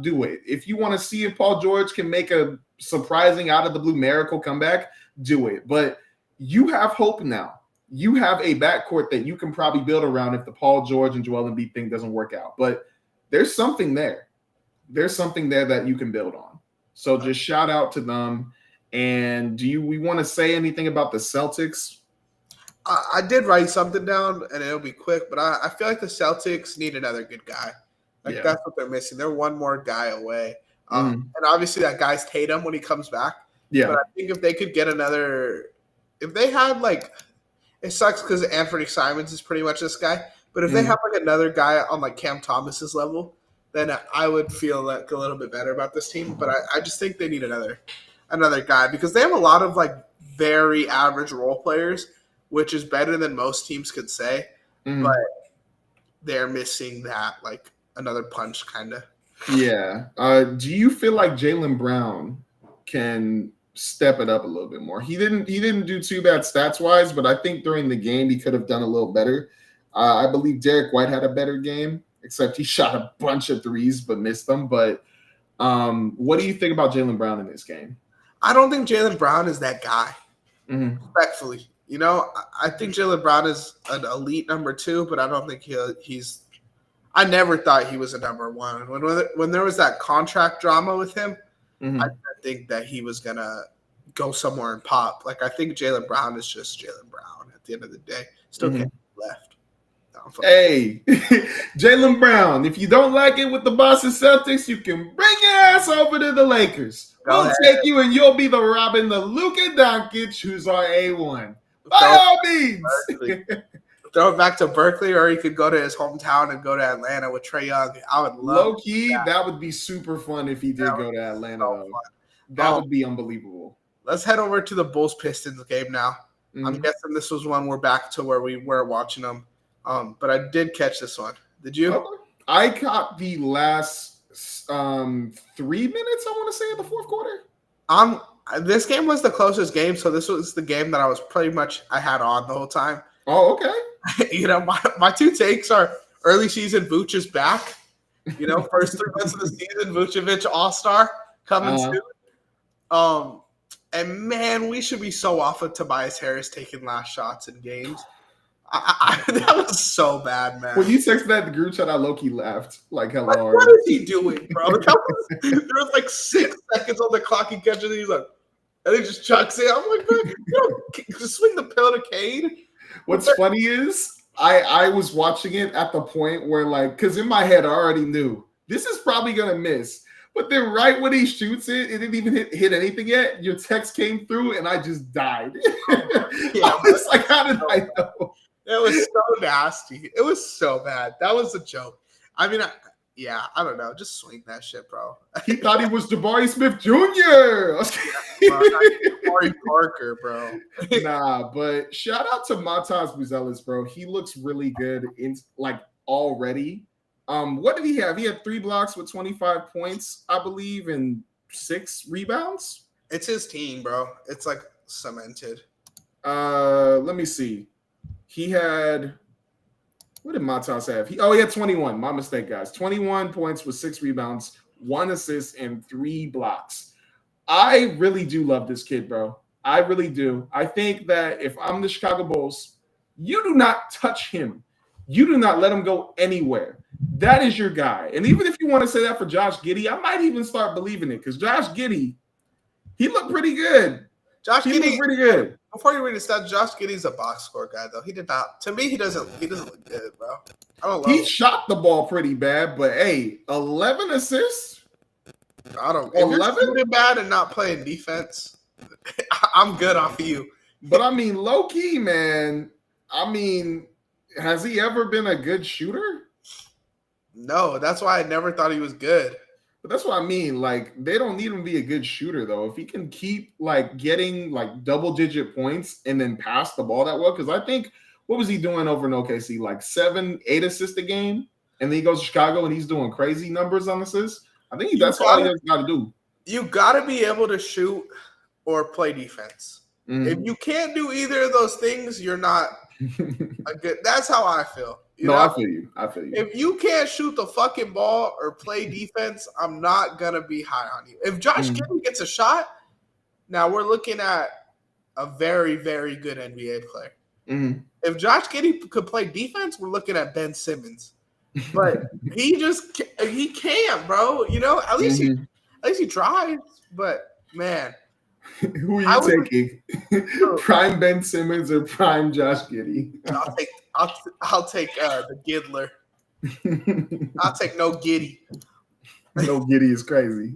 do it. If you want to see if Paul George can make a surprising out of the blue miracle comeback, do it. But you have hope now. You have a backcourt that you can probably build around if the Paul George and Joel Embiid thing doesn't work out. But there's something there. There's something there that you can build on. So just shout out to them. And we want to say anything about the Celtics? I did write something down, and it'll be quick, but I feel like the Celtics need another good guy. Like, that's what they're missing. They're one more guy away. And obviously that guy's Tatum when he comes back. Yeah. But I think if they could get another – if they had, like – it sucks because Anthony Simons is pretty much this guy. But if they have, like, another guy on, like, Cam Thomas's level, then I would feel, like, a little bit better about this team. But I just think they need another guy because they have a lot of, like, very average role players, which is better than most teams could say, but they're missing that, like, another punch kind of. Yeah. Do you feel like Jaylen Brown can step it up a little bit more? He didn't do too bad stats-wise, but I think during the game he could have done a little better. I believe Derek White had a better game, except he shot a bunch of threes but missed them. But What do you think about Jaylen Brown in this game? I don't think Jaylen Brown is that guy. Respectfully, I think Jaylen Brown is an elite number 2, but I don't think he's. I never thought he was a number 1. When there was that contract drama with him, I didn't think that he was gonna go somewhere and pop. Like, I think Jaylen Brown is just Jaylen Brown at the end of the day. Still can't be left. Hey, Jaylen Brown, if you don't like it with the Boston Celtics, you can bring your ass over to the Lakers. We'll take you and you'll be the Robin, the Luka Doncic, who's our A1. By all means. Throw it back to Berkeley, or he could go to his hometown and go to Atlanta with Trae Young. I would love low-key, that would be super fun if he did go to Atlanta, though. That would be unbelievable. Let's head over to the Bulls-Pistons game now. I'm guessing this was one we're back to where we were watching them. But I did catch this one. Did you? Okay. I caught the last 3 minutes, I want to say, of the fourth quarter. This game was the closest game, so this was the game that I had on the whole time. Oh, okay. My 2 takes are early season Vooch is back. First 3 months of the season, Vucevic All-Star coming soon. And man, we should be so off of Tobias Harris taking last shots in games. That was so bad, man. When you texted that in the group chat, I low-key laughed. Like, hello. Like, what is he doing, bro? There was like 6 seconds on the clock. He catches it. He's like, and he just chucks it. I'm like, man, just swing the pill to Cade. What's funny is I was watching it at the point where, like, because in my head I already knew this is probably going to miss. But then right when he shoots it, it didn't even hit anything yet. Your text came through, and I just died. I was like, how did I know? It was so nasty. It was so bad. That was a joke. I mean, I don't know. Just swing that shit, bro. He thought he was Jabari Smith Jr. Jabari Parker, bro. Nah, but shout out to Matas Buzelis, bro. He looks really good already. What did he have? He had 3 blocks with 25 points, I believe, and 6 rebounds. It's his team, bro. It's like cemented. Let me see. He had, what did Matas have? He had 21. My mistake, guys. 21 points with 6 rebounds, 1 assist, and 3 blocks. I really do love this kid, bro. I really do. I think that if I'm the Chicago Bulls, you do not touch him. You do not let him go anywhere. That is your guy. And even if you want to say that for Josh Giddey, I might even start believing it because Josh Giddey, he looked pretty good. Josh Giddey looked pretty good. Before you read the stats, Josh Giddey's a box score guy, though. He did not. To me, he doesn't look good, bro. I don't love him. Shot the ball pretty bad, but hey, 11 assists. I don't. 11? If you're shooting bad and not playing defense, I'm good off of you. But I mean, low key, man. I mean, has he ever been a good shooter? No, that's why I never thought he was good. But that's what I mean. Like, they don't need him to be a good shooter, though. If he can keep, like, getting, like, double-digit points and then pass the ball that well. Because I think, what was he doing over in OKC? Like, 7, 8 assists a game? And then he goes to Chicago and he's doing crazy numbers on assists? I think that's all he has got to do. You got to be able to shoot or play defense. Mm-hmm. If you can't do either of those things, you're not a good – that's how I feel. I feel you. If you can't shoot the fucking ball or play defense, I'm not going to be high on you. If Josh Giddey gets a shot, now we're looking at a very, very good NBA player. Mm-hmm. If Josh Giddey could play defense, we're looking at Ben Simmons. But he can't, bro. At least he tries. But, man. Who are you taking? Prime Ben Simmons or prime Josh Giddey? I'll take the Giddler. I'll take no Giddey. No Giddey is crazy.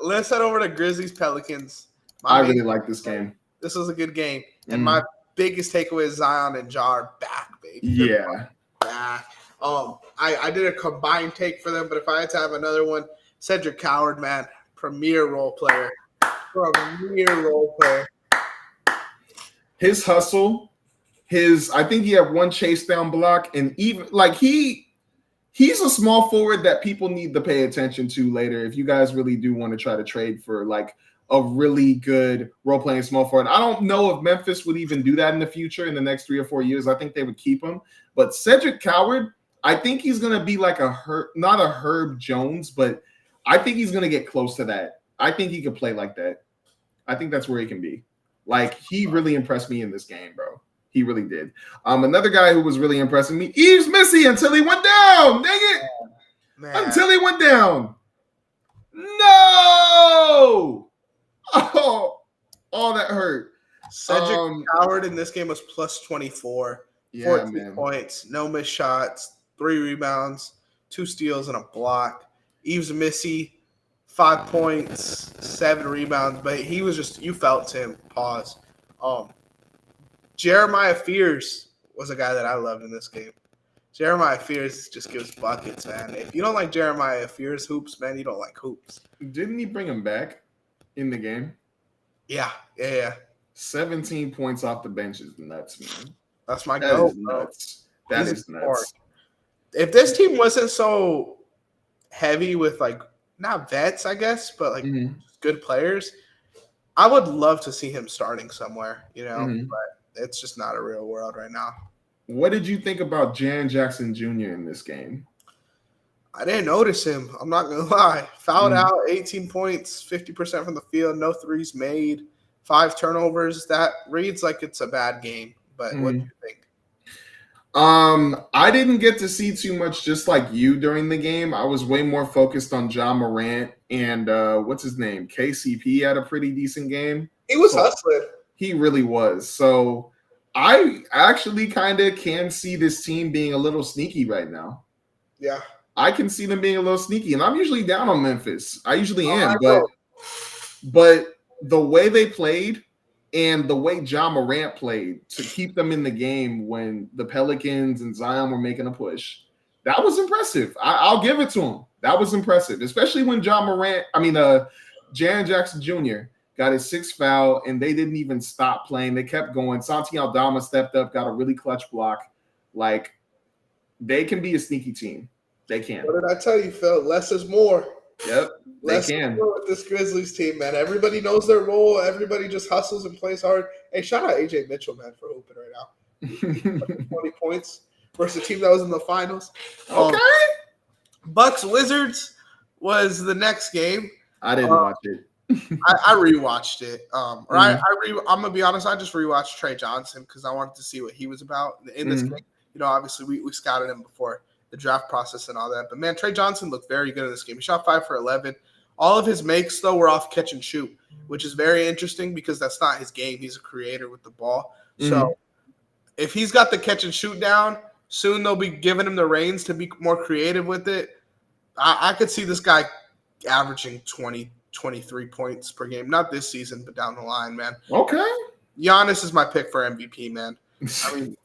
Let's head over to Grizzlies Pelicans. I really like this game. This was a good game, and my biggest takeaway is Zion and Ja are back, baby. Yeah, back. I did a combined take for them, but if I had to have another one, Cedric Coward, man, premier role player. His hustle, I think he had 1 chase down block, and even like he's a small forward that people need to pay attention to later. If you guys really do want to try to trade for like a really good role playing small forward, I don't know if Memphis would even do that in the future in the next 3 or 4 years. I think they would keep him, but Cedric Coward, I think he's gonna be like not a Herb Jones, but I think he's going to get close to that. I think he could play like that. I think that's where he can be. Like, he really impressed me in this game, bro. He really did. Another guy who was really impressing me, Yves Missy, until he went down. Dang it. Man. Until he went down. No. Oh, that hurt. Cedric Howard in this game was plus 24. Yeah, 14 points, no missed shots, 3 rebounds, 2 steals, and a block. Yves Missy, 5 points, 7 rebounds, but he was just, you felt him. Pause. Jeremiah Fears was a guy that I loved in this game. Jeremiah Fears just gives buckets, man. If you don't like Jeremiah Fears hoops, man, you don't like hoops. Didn't he bring him back in the game? Yeah. 17 points off the bench is nuts, man. That's my goal. Nuts. That is nuts. If this team wasn't so heavy with, like, not vets, I guess, but like good players, I would love to see him starting somewhere, you know, but it's just not a real world right now. What did you think about Jaren Jackson Jr. in this game? I didn't notice him. I'm not going to lie. Fouled out, 18 points, 50% from the field, no threes made, 5 turnovers. That reads like it's a bad game, but what do you think? I didn't get to see too much just like you during the game. I was way more focused on John Morant and what's his name? KCP had a pretty decent game. He was hustling. He really was. So I actually kind of can see this team being a little sneaky right now. Yeah. I can see them being a little sneaky, and I'm usually down on Memphis. I usually am, but the way they played and the way John Morant played to keep them in the game when the Pelicans and Zion were making a push, that was impressive. I'll give it to him. That was impressive, especially when Jaren Jackson Jr. got his 6th foul, and they didn't even stop playing. They kept going. Santi Aldama stepped up, got a really clutch block. Like, they can be a sneaky team. They can. What did I tell you, Phil? Less is more. Yep, Less is more with this Grizzlies team, man. Everybody knows their role. Everybody just hustles and plays hard. Hey, shout out AJ Mitchell, man, for hooping right now. 20 points versus a team that was in the finals. Okay. Bucks Wizards was the next game. I didn't watch it. I rewatched it. I'm gonna be honest. I just rewatched Trey Johnson because I wanted to see what he was about in this game. You know, obviously we scouted him before the draft process and all that. But, man, Trey Johnson looked very good in this game. He shot 5 for 11. All of his makes, though, were off catch and shoot, which is very interesting because that's not his game. He's a creator with the ball. So if he's got the catch and shoot down, soon they'll be giving him the reins to be more creative with it. I could see this guy averaging 20, 23 points per game. Not this season, but down the line, man. Okay. Giannis is my pick for MVP, man. I mean,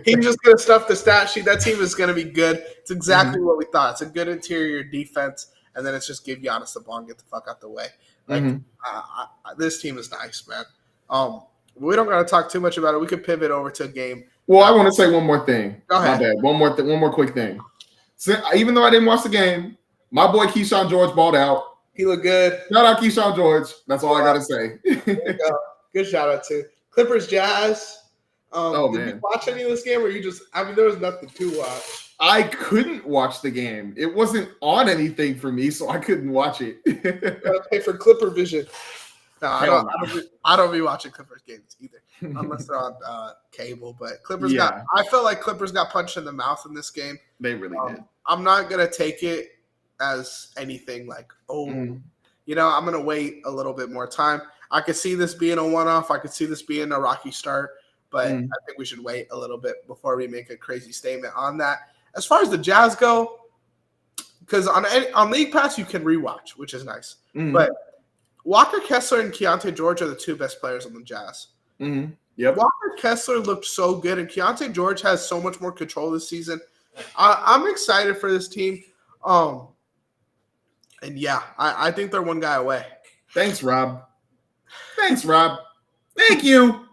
he's just going to stuff the stat sheet. That team is going to be good. It's exactly what we thought. It's a good interior defense, and then it's just give Giannis the ball and get the fuck out the way. Like, this team is nice, man. We don't got to talk too much about it. We could pivot over to a game. Well, I want to say one more thing. Go ahead. My bad. One more quick thing. So, even though I didn't watch the game, my boy Keyshawn George balled out. He looked good. Shout out Keyshawn George. That's all I got to say. There you go. Good shout out to Clippers Jazz. Man. Did you watch any of this game, or you just? I mean, there was nothing to watch. I couldn't watch the game. It wasn't on anything for me, so I couldn't watch it. Gotta pay for Clipper Vision. No, I don't be watching Clippers games either, unless they're on cable. But Clippers I felt like Clippers got punched in the mouth in this game. They really did. I'm not gonna take it as anything like, I'm gonna wait a little bit more time. I could see this being a one-off. I could see this being a rocky start. But I think we should wait a little bit before we make a crazy statement on that. As far as the Jazz go, because on League Pass you can rewatch, which is nice. But Walker Kessler and Keontae George are the 2 best players on the Jazz. Yep. Walker Kessler looked so good, and Keontae George has so much more control this season. I'm excited for this team. I think they're one guy away. Thanks, Rob. Thank you.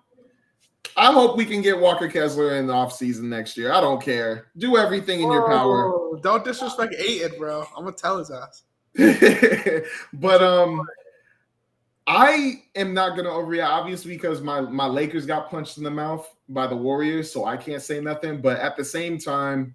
I hope we can get Walker Kessler in the offseason next year. I don't care. Do everything in your power. Don't disrespect Ayton, bro. I'm going to tell his ass. But I am not going to overreact, obviously, because my Lakers got punched in the mouth by the Warriors, so I can't say nothing. But at the same time,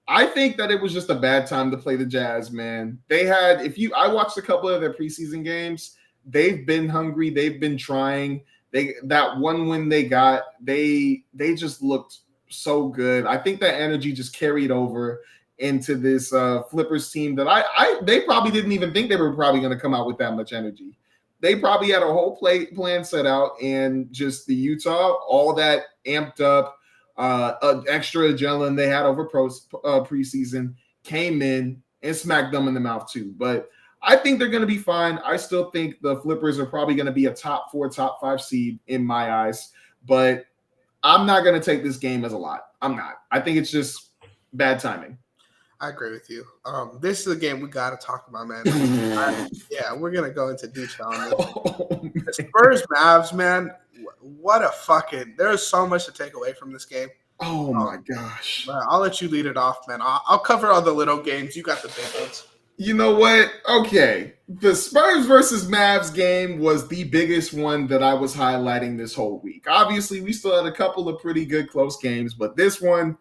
I think that it was just a bad time to play the Jazz, man. I watched a couple of their preseason games. They've been hungry. They've been trying. That one win they got, they just looked so good. I think that energy just carried over into this Flippers team that they probably didn't even think they were probably going to come out with that much energy. They probably had a whole plan set out, and just the Utah, all that amped up, extra adrenaline they had over preseason came in and smacked them in the mouth too. But I think they're going to be fine. I still think the Flippers are probably going to be a top 4, top 5 seed in my eyes, but I'm not going to take this game as a lot. I'm not. I think it's just bad timing. I agree with you. This is a game we got to talk about, man. We're going to go into detail on this. Spurs Mavs, man. What a fucking – there's so much to take away from this game. Oh, my gosh. Man, I'll let you lead it off, man. I'll cover all the little games. You got the big ones. You know what? Okay. The Spurs versus Mavs game was the biggest one that I was highlighting this whole week. Obviously, we still had a couple of pretty good close games, but this one,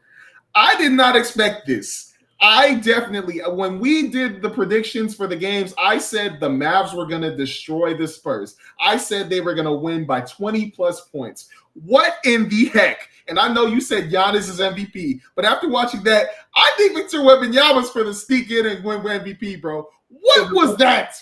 I did not expect this. When we did the predictions for the games, I said the Mavs were going to destroy the Spurs. I said they were going to win by 20 plus points. What in the heck? And I know you said Giannis is MVP, but after watching that, I think Victor Wembanyama's for the sneak in and win MVP, bro. What was that?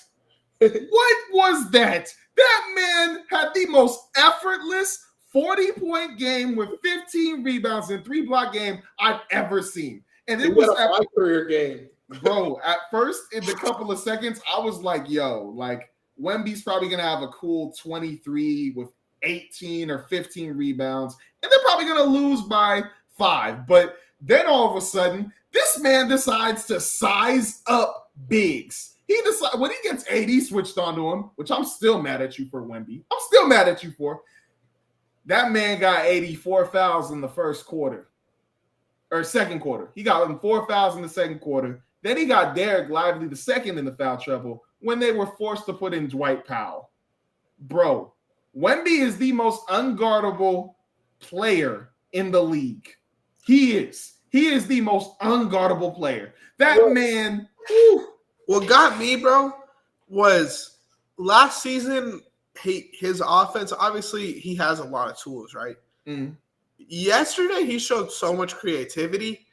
What was that? That man had the most effortless 40-point game with 15 rebounds and 3 block game I've ever seen. And it was my career game. Bro, at first, in the couple of seconds, I was like, Wemby's probably going to have a cool 23 with 18 or 15 rebounds, and they're probably going to lose by 5. But then all of a sudden, this man decides to size up bigs. When he gets 80 switched onto him, which I'm still mad at you for, Wemby. I'm still mad at you for. That man got 84 fouls in the first quarter. Or second quarter. He got 4 fouls in the second quarter. Then he got Derek Lively the second in the foul trouble when they were forced to put in Dwight Powell. Bro, Wemby is the most unguardable player in the league. He is. He is the most unguardable player. That man. Whew. What got me, bro, was last season, his offense, obviously, he has a lot of tools, right? Mm. Yesterday, he showed so much creativity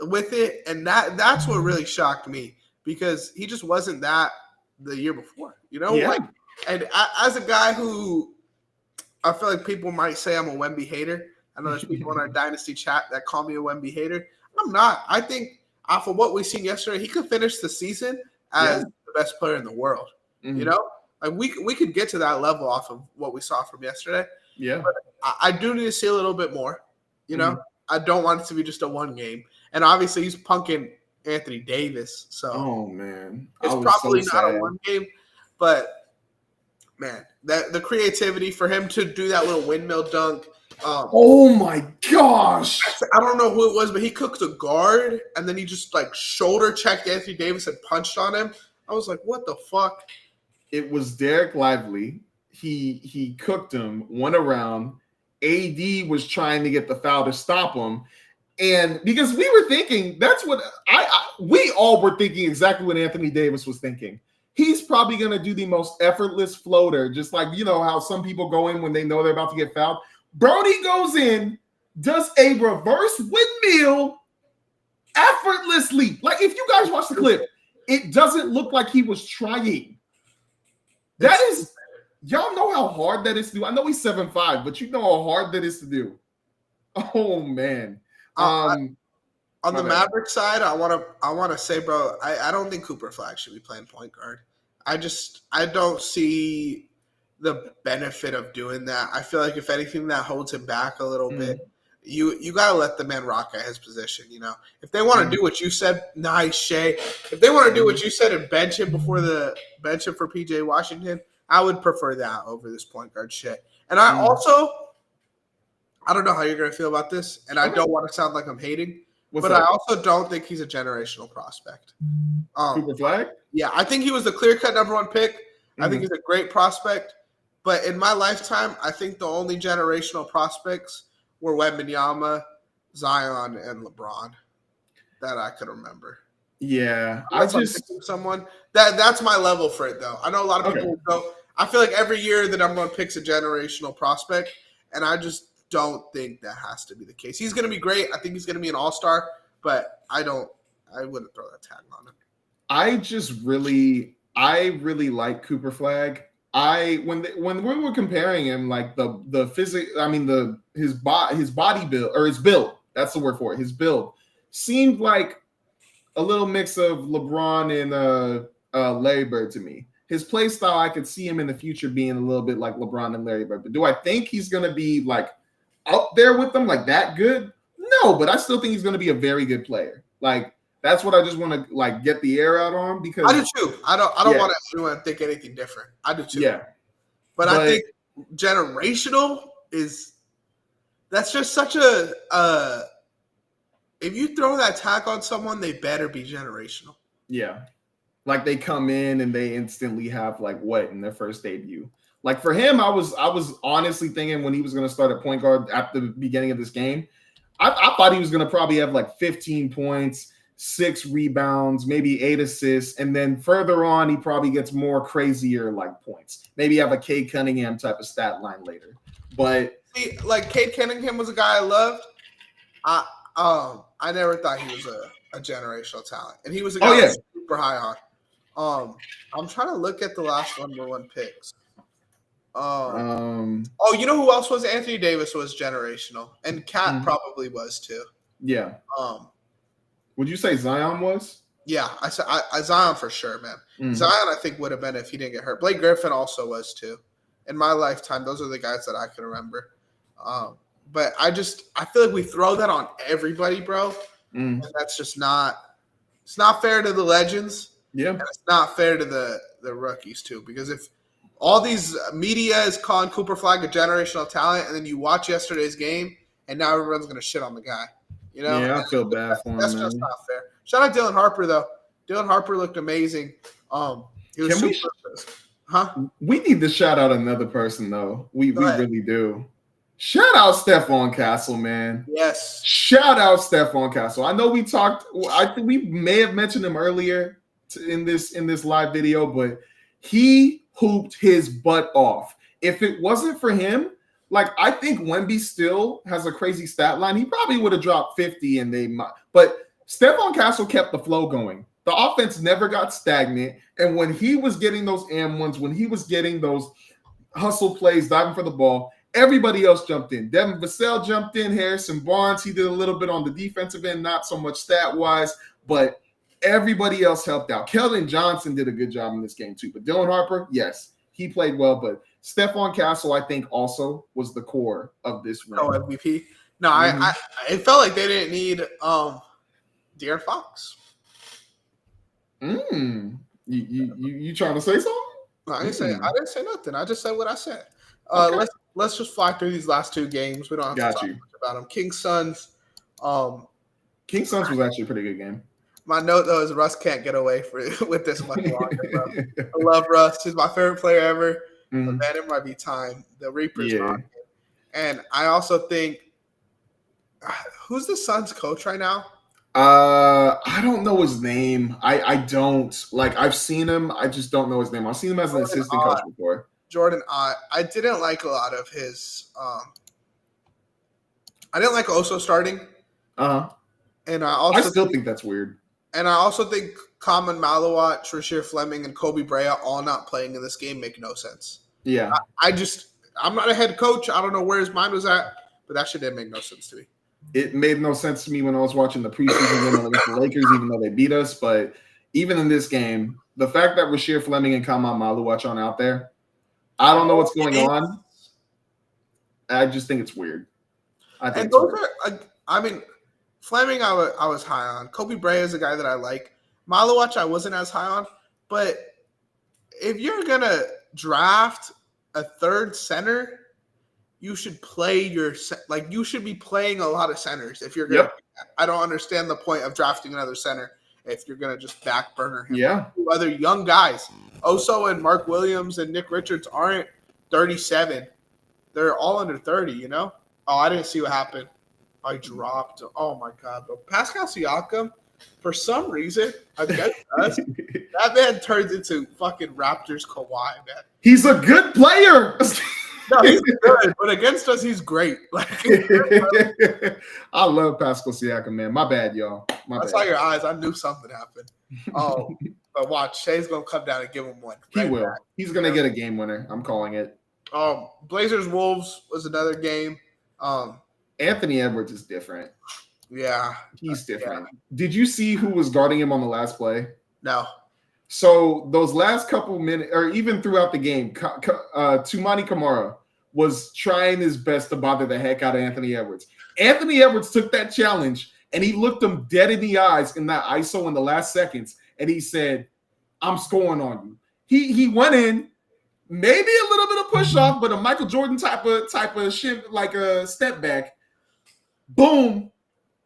with it, and that's what really shocked me because he just wasn't that the year before, Yeah. And as a guy who I feel like people might say I'm a Wemby hater. I know there's people in our Dynasty chat that call me a Wemby hater. I'm not. I think off of what we've seen yesterday, he could finish the season as the best player in the world. Mm-hmm. Like we could get to that level off of what we saw from yesterday. Yeah. But I do need to see a little bit more. I don't want it to be just a one game. And obviously he's punking Anthony Davis. So oh man. It's probably not a one game, but man, the creativity for him to do that little windmill dunk. Oh my gosh. I don't know who it was, but he cooked a guard and then he just like shoulder checked Anthony Davis and punched on him. I was like, what the fuck? It was Derek Lively. He cooked him, went around. AD was trying to get the foul to stop him. And because we were thinking, that's what we all were thinking exactly what Anthony Davis was thinking. He's probably going to do the most effortless floater, just like, how some people go in when they know they're about to get fouled. Brody goes in, does a reverse windmill effortlessly. Like, if you guys watch the clip, it doesn't look like he was trying. That is, y'all know how hard that is to do. I know he's 7'5", but you know how hard that is to do. Oh, man. On the Maverick side, I want to say, bro, I don't think Cooper Flag should be playing point guard. I don't see the benefit of doing that. I feel like if anything, that holds him back a little bit. You got to let the man rock at his position, If they want to do what you said, nice, Shay. If they want to do what you said and bench him for PJ Washington, I would prefer that over this point guard shit. And I don't know how you're going to feel about this, and I don't want to sound like I'm hating, but I also don't think he's a generational prospect. Cooper Flag? Yeah, I think he was the clear-cut number one pick. I think he's a great prospect. But in my lifetime, I think the only generational prospects were Wembanyama, Zion, and LeBron. that I could remember. Yeah, Unless I'm picking someone that's my level for it though. I know a lot of people go. I feel like every year that I'm going to pick a generational prospect, and I just don't think that has to be the case. He's going to be great. I think he's going to be an all-star, but I wouldn't throw that tag on him. I really like Cooper Flag. When we were comparing him, like the physics, I mean his body build or his build, that's the word for it. His build seemed like a little mix of LeBron and Larry Bird to me. His play style, I could see him in the future being a little bit like LeBron and Larry Bird. But do I think he's going to be like up there with them, like that good? No, but I still think he's going to be a very good player. Like that's what I just want to like get the air out on because I do too. I don't want anyone to think anything different. I do too. Yeah, but I think generational that's just such a. If you throw that tag on someone, they better be generational. Yeah. Like they come in and they instantly have like what in their first debut. Like for him, I was honestly thinking when he was going to start at point guard at the beginning of this game, I thought he was going to probably have like 15 points, 6 rebounds, maybe 8 assists. And then further on, he probably gets more crazier like points. Maybe have a Cade Cunningham type of stat line later. But see, like Cade Cunningham was a guy I loved. I never thought he was a generational talent. And he was a guy I was super high on. I'm trying to look at the last number 1 picks. You know who else was? Anthony Davis was generational, and Cat probably was too. Yeah. Would you say Zion was? Yeah, I said Zion for sure, man. Zion, I think would have been if he didn't get hurt. Blake Griffin also was too. In my lifetime, those are the guys that I can remember. But I feel like we throw that on everybody, bro. And that's just not. It's not fair to the legends. Yeah, and it's not fair to the rookies too, because if all these media is calling Cooper Flag a generational talent, and then you watch yesterday's game, and now everyone's gonna shit on the guy. You know? Yeah, I feel bad for him. That's just not fair. Shout out Dylan Harper though. Dylan Harper looked amazing. He was We need to shout out another person though. We really do. Shout out Stephon Castle, man. Yes. Shout out Stephon Castle. I know we talked. I think we may have mentioned him earlier in this live video, but he hooped his butt off. If it wasn't for him, like I think Wemby still has a crazy stat line. He probably would have dropped 50, but Stephon Castle kept the flow going. The offense never got stagnant, and when he was getting those and-ones, when he was getting those hustle plays, diving for the ball, everybody else jumped in. Devin Vassell jumped in. Harrison Barnes, he did a little bit on the defensive end, not so much stat-wise, but everybody else helped out. Keldon Johnson did a good job in this game too. But Dylan Harper, yes, he played well. But Stephon Castle, I think, also was the core of this win. Oh, MVP. No, I it felt like they didn't need De'Aaron Fox. You trying to say something? No, I didn't say nothing. I just said what I said. Let's just fly through these last 2 games. We don't have to talk much about them. Kings Suns. Kings Suns was actually a pretty good game. My note though is Russ can't get away with this much longer, bro. I love Russ. He's my favorite player ever. But man, it might be time. The Reaper's on. And I also think who's the Suns coach right now? I don't know his name. I don't like. I've seen him. I just don't know his name. I've seen him as an assistant coach before. Jordan Ott. I didn't like a lot of his. I didn't like Oso starting. And I still think that's weird. And I also think Common Malawat, Rasheer Fleming, and Kobe Brea all not playing in this game make no sense. Yeah. I'm not a head coach. I don't know where his mind was at, but that shit didn't make no sense to me. It made no sense to me when I was watching the preseason game against the Lakers, even though they beat us. But even in this game, the fact that Rasheer Fleming and Common Malawat aren't out there, I don't know what's going on. I just think it's weird. Fleming, I was high on. Kobe Brea is a guy that I like. Malawat, I wasn't as high on. But if you're going to draft a third center, you should play you should be playing a lot of centers. If you're going to, I don't understand the point of drafting another center if you're going to just back burner him. Yeah. Other young guys, Oso and Mark Williams and Nick Richards aren't 37. They're all under 30, you know? Oh, I didn't see what happened. I dropped. Oh, my God. Bro. Pascal Siakam, For some reason, against us, that man turns into fucking Raptors Kawhi, man. He's a good player. No, he's good, but against us, he's great. Like, I love Pascal Siakam, man. My bad, y'all. I saw your eyes. I knew something happened. Oh, but watch, Shay's gonna come down and give him one. He will. Back. He's gonna get a game winner. I'm calling it. Blazers Wolves was another game. Anthony Edwards is different. Yeah, he's different. Yeah. Did you see who was guarding him on the last play? No. So those last couple minutes, or even throughout the game, Toumani Camara was trying his best to bother the heck out of Anthony Edwards. Anthony Edwards took that challenge and he looked him dead in the eyes in that ISO in the last seconds, and he said, "I'm scoring on you." He went in, maybe a little bit of push off, but a Michael Jordan type of shit, like a step back. Boom.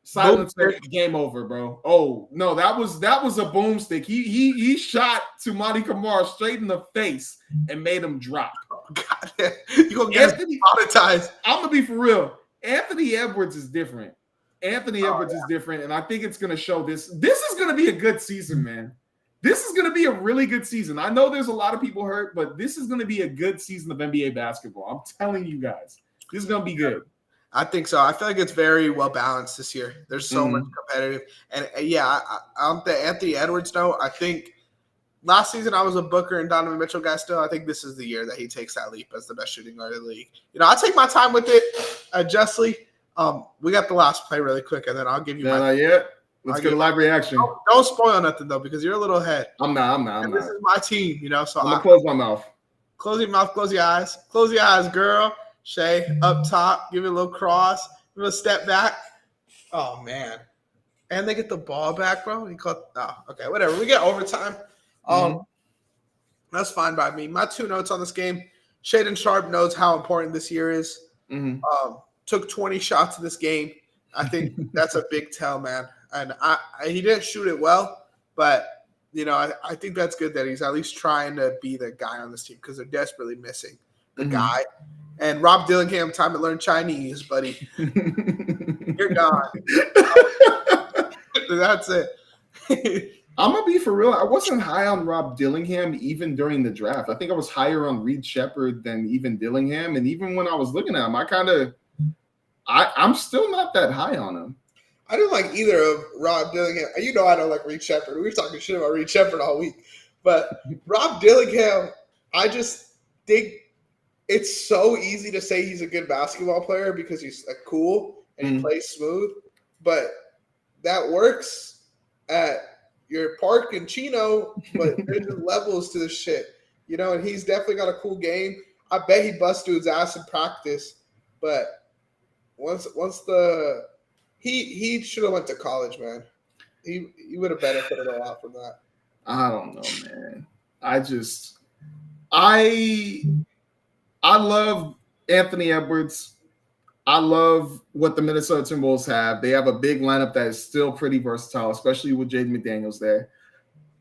Silence, game over, bro. Oh no, that was a boomstick. He shot Toumani Camara straight in the face and made him drop. Oh, God, you gonna get monetized? I'm gonna be for real. Anthony Edwards is different. Edwards is different, and I think it's gonna show this. This is gonna be a good season, man. This is gonna be a really good season. I know there's a lot of people hurt, but this is gonna be a good season of NBA basketball. I'm telling you guys, this is gonna be good. I think so. I feel like it's very well balanced this year. There's so much competitive. And yeah, on the Anthony Edwards note, I think last season I was a Booker and Donovan Mitchell guy still. I think this is the year that he takes that leap as the best shooting guard of the league. I take my time with it justly. We got the last play really quick, and then I'll give you not yet. Let's get a live reaction. Don't spoil nothing, though, because you're a little ahead. I'm not. This is my team, so I'm going to close my mouth. Close your mouth, close your eyes. Close your eyes, girl. Shay, up top, give it a little cross, give it a step back. Oh, man. And they get the ball back, bro. Okay, whatever. We get overtime. That's fine by me. My 2 notes on this game. Shaedon Sharpe knows how important this year is. Took 20 shots in this game. I think that's a big tell, man. And he didn't shoot it well, but, I think that's good that he's at least trying to be the guy on this team because they're desperately missing the guy. And Rob Dillingham, time to learn Chinese, buddy. You're gone. That's it. I'm going to be for real. I wasn't high on Rob Dillingham even during the draft. I think I was higher on Reed Shepherd than even Dillingham. And even when I was looking at him, I'm still not that high on him. I didn't like either of Rob Dillingham. I don't like Reed Shepherd. We were talking shit about Reed Shepherd all week. But Rob Dillingham, I just think it's so easy to say he's a good basketball player because he's cool and he plays smooth. But that works at your park in Chino, but there's levels to this shit. And he's definitely got a cool game. I bet he busts dude's ass in practice. But once he should have went to college, man. He would have benefited a lot from that. I don't know, man. I love Anthony Edwards. I love what the Minnesota Timberwolves have. They have a big lineup that is still pretty versatile, especially with Jaden McDaniels there.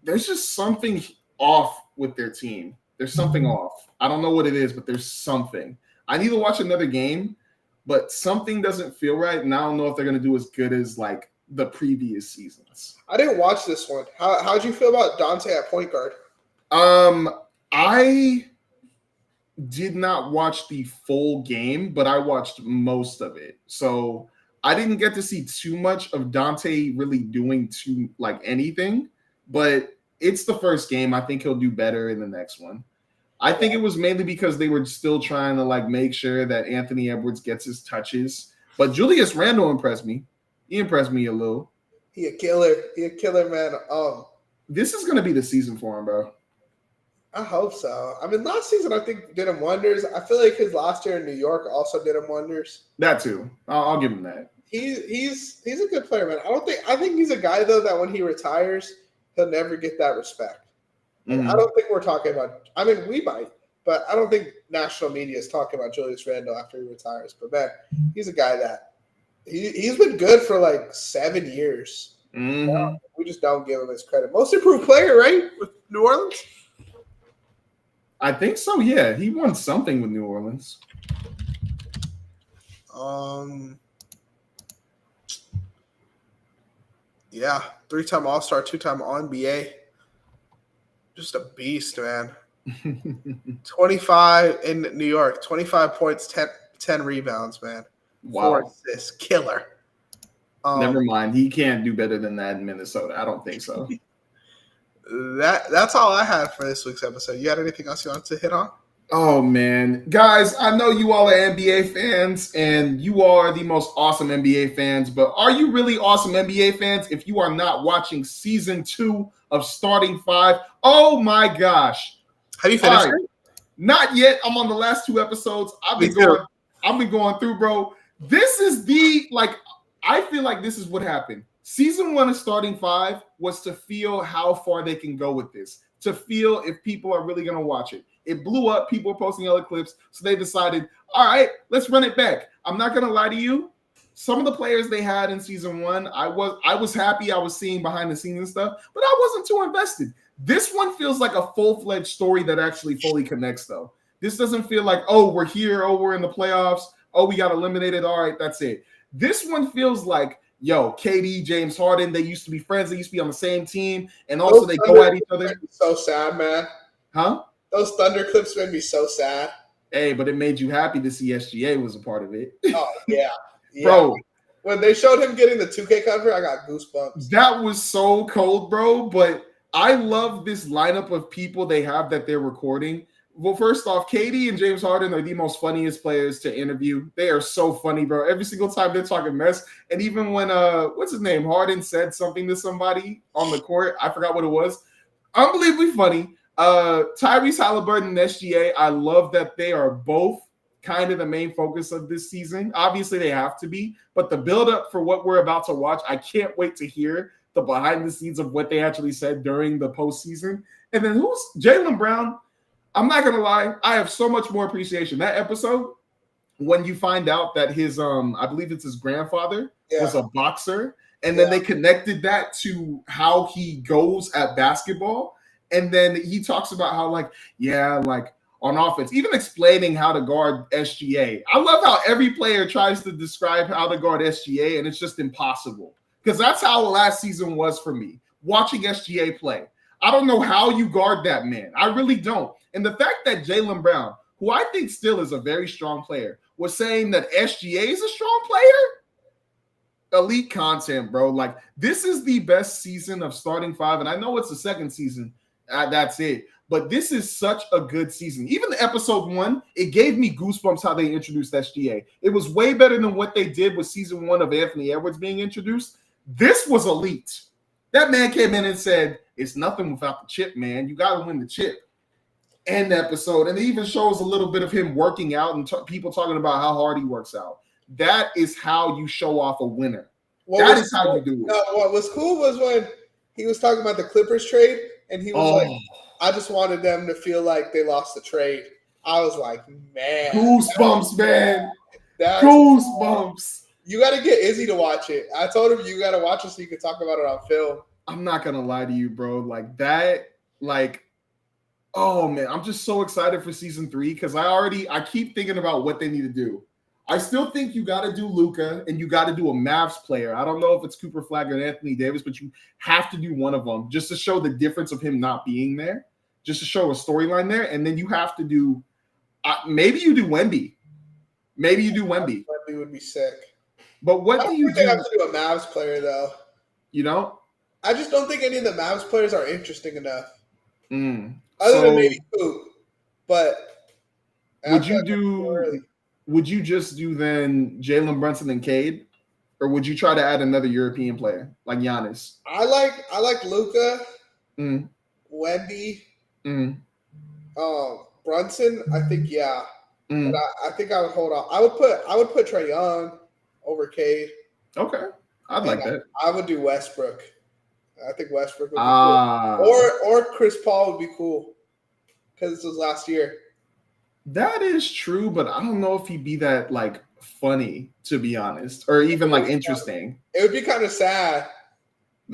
There's just something off with their team. There's something off. I don't know what it is, but there's something. I need to watch another game, but something doesn't feel right, and I don't know if they're going to do as good as the previous seasons. I didn't watch this one. How'd you feel about Dante at point guard? I did not watch the full game, but I watched most of it. So I didn't get to see too much of Dante really doing anything, but it's the first game. I think he'll do better in the next one. I think it was mainly because they were still trying to make sure that Anthony Edwards gets his touches. But Julius Randle impressed me. He impressed me a little. He a killer, man. This is going to be the season for him, bro. I hope so. I mean, last season I think did him wonders. I feel like his last year in New York also did him wonders. That too. I'll give him that. He's a good player, man. I think he's a guy though that when he retires, he'll never get that respect. I don't think we're talking about. I mean, we might, but I don't think national media is talking about Julius Randle after he retires. But man, he's a guy that he's been good for 7 years. We just don't give him his credit. Most improved player, right, with New Orleans. I think so, yeah. He won something with New Orleans. Yeah, 3-time All-Star, 2-time All-NBA. Just a beast, man. 25 in New York, 25 points, 10 rebounds, man. Wow. 4 assists, killer. Never mind. He can't do better than that in Minnesota. I don't think so. That's all I had for this week's episode. You had anything else you want to hit on? Oh, man. Guys, I know you all are NBA fans, and you all are the most awesome NBA fans, but are you really awesome NBA fans if you are not watching season 2 of Starting 5? Oh, my gosh. Have you finished it? Not yet. I'm on the last 2 episodes. I've been going through, bro. This is I feel like this is what happened. Season 1 of Starting 5 was to feel how far they can go with this, to feel if people are really going to watch it. It blew up. People were posting other clips. So they decided, all right, let's run it back. I'm not going to lie to you. Some of the players they had in season 1, I was happy I was seeing behind the scenes and stuff, but I wasn't too invested. This one feels like a full-fledged story that actually fully connects, though. This doesn't feel like, oh, we're here. Oh, we're in the playoffs. Oh, we got eliminated. All right, that's it. This one feels like, yo, KD, James Harden, they used to be friends. They used to be on the same team. And also they go at each other. So sad, man. Huh? Those Thunder clips made me so sad. Hey, but it made you happy to see SGA was a part of it. Oh, yeah. Bro. When they showed him getting the 2K cover, I got goosebumps. That was so cold, bro. But I love this lineup of people they have that they're recording. Well, first off, KD and James Harden are the most funniest players to interview. They are so funny, bro. Every single time they're talking mess. And even when, what's his name? Harden said something to somebody on the court. I forgot what it was. Unbelievably funny. Tyrese Halliburton and SGA, I love that they are both kind of the main focus of this season. Obviously, they have to be. But the build-up for what we're about to watch, I can't wait to hear the behind the scenes of what they actually said during the postseason. And then who's Jaylen Brown? I'm not going to lie. I have so much more appreciation. That episode, when you find out that his, I believe it's his grandfather was a boxer. And then they connected that to how he goes at basketball. And then he talks about how, on offense, even explaining how to guard SGA. I love how every player tries to describe how to guard SGA, and it's just impossible. Because that's how last season was for me, watching SGA play. I don't know how you guard that man. I really don't. And the fact that Jaylen Brown, who I think still is a very strong player, was saying that SGA is a strong player, elite content, bro. Like, this is the best season of Starting 5, and I know it's the second season. That's it. But this is such a good season. Even the episode 1, it gave me goosebumps how they introduced SGA. It was way better than what they did with season 1 of Anthony Edwards being introduced. This was elite. That man came in and said, it's nothing without the chip, man. You got to win the chip. End episode. And it even shows a little bit of him working out and people talking about how hard he works out. That is how you show off a winner. That is how you do it. No, what was cool was when he was talking about the Clippers trade, and he was like, I just wanted them to feel like they lost the trade. I was like, man. Goosebumps, man. Goosebumps. You got to get Izzy to watch it. I told him you got to watch it so you can talk about it on film. I'm not going to lie to you, bro. Like that, oh, man. I'm just so excited for season 3 because I keep thinking about what they need to do. I still think you got to do Luka and you got to do a Mavs player. I don't know if it's Cooper Flagg or Anthony Davis, but you have to do one of them just to show the difference of him not being there, just to show a storyline there. And then you have to do maybe you do Wemby. Maybe you do Wemby. Wemby would be sick. But what do you do? I have to do a Mavs player, though. You know? I just don't think any of the Mavs players are interesting enough. Other than maybe Coop. But would you just do then Jalen Brunson and Cade? Or would you try to add another European player like Giannis? I like Luka, Wemby, Brunson. I think but I think I would hold on. I would put Trae Young over Cade. Okay, I'd like that. I would do Westbrook. I think Westbrook would be cool. Or Chris Paul would be cool because this was last year. That is true, but I don't know if he'd be that funny, to be honest, or even interesting. It would be kind of sad.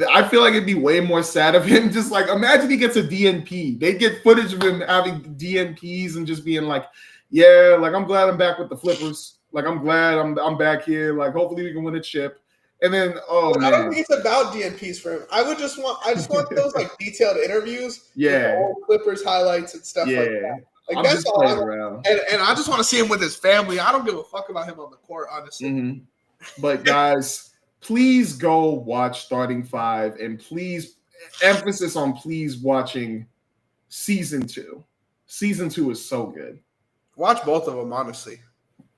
I feel like it'd be way more sad of him. Just imagine he gets a DNP. They get footage of him having DNPs and just being I'm glad I'm back with the Flippers. I'm glad I'm back here. Hopefully we can win a chip. And then, oh man, I don't think it's about DNPs for him. I just want those like detailed interviews with the old Clippers highlights and stuff like that. Like that's just all. playing around. And I just want to see him with his family. I don't give a fuck about him on the court, honestly. Mm-hmm. But guys, please go watch Starting Five, and please, emphasis on please watching season 2. Season 2 is so good. Watch both of them, honestly.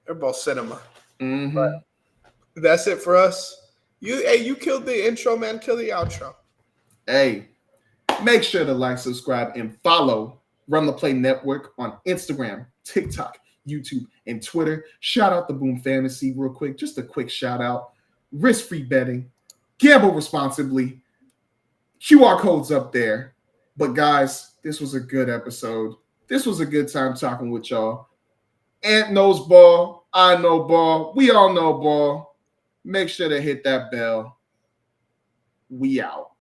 They're both cinema. Mm-hmm. But that's it for us. You killed the intro, man. Kill the outro. Hey, make sure to like, subscribe, and follow Run the Play Network on Instagram, TikTok, YouTube, and Twitter. Shout out the Boom Fantasy real quick. Just a quick shout out. Risk-free betting. Gamble responsibly. QR codes up there. But guys, this was a good episode. This was a good time talking with y'all. Ant knows ball. I know ball. We all know ball. Make sure to hit that bell. We out.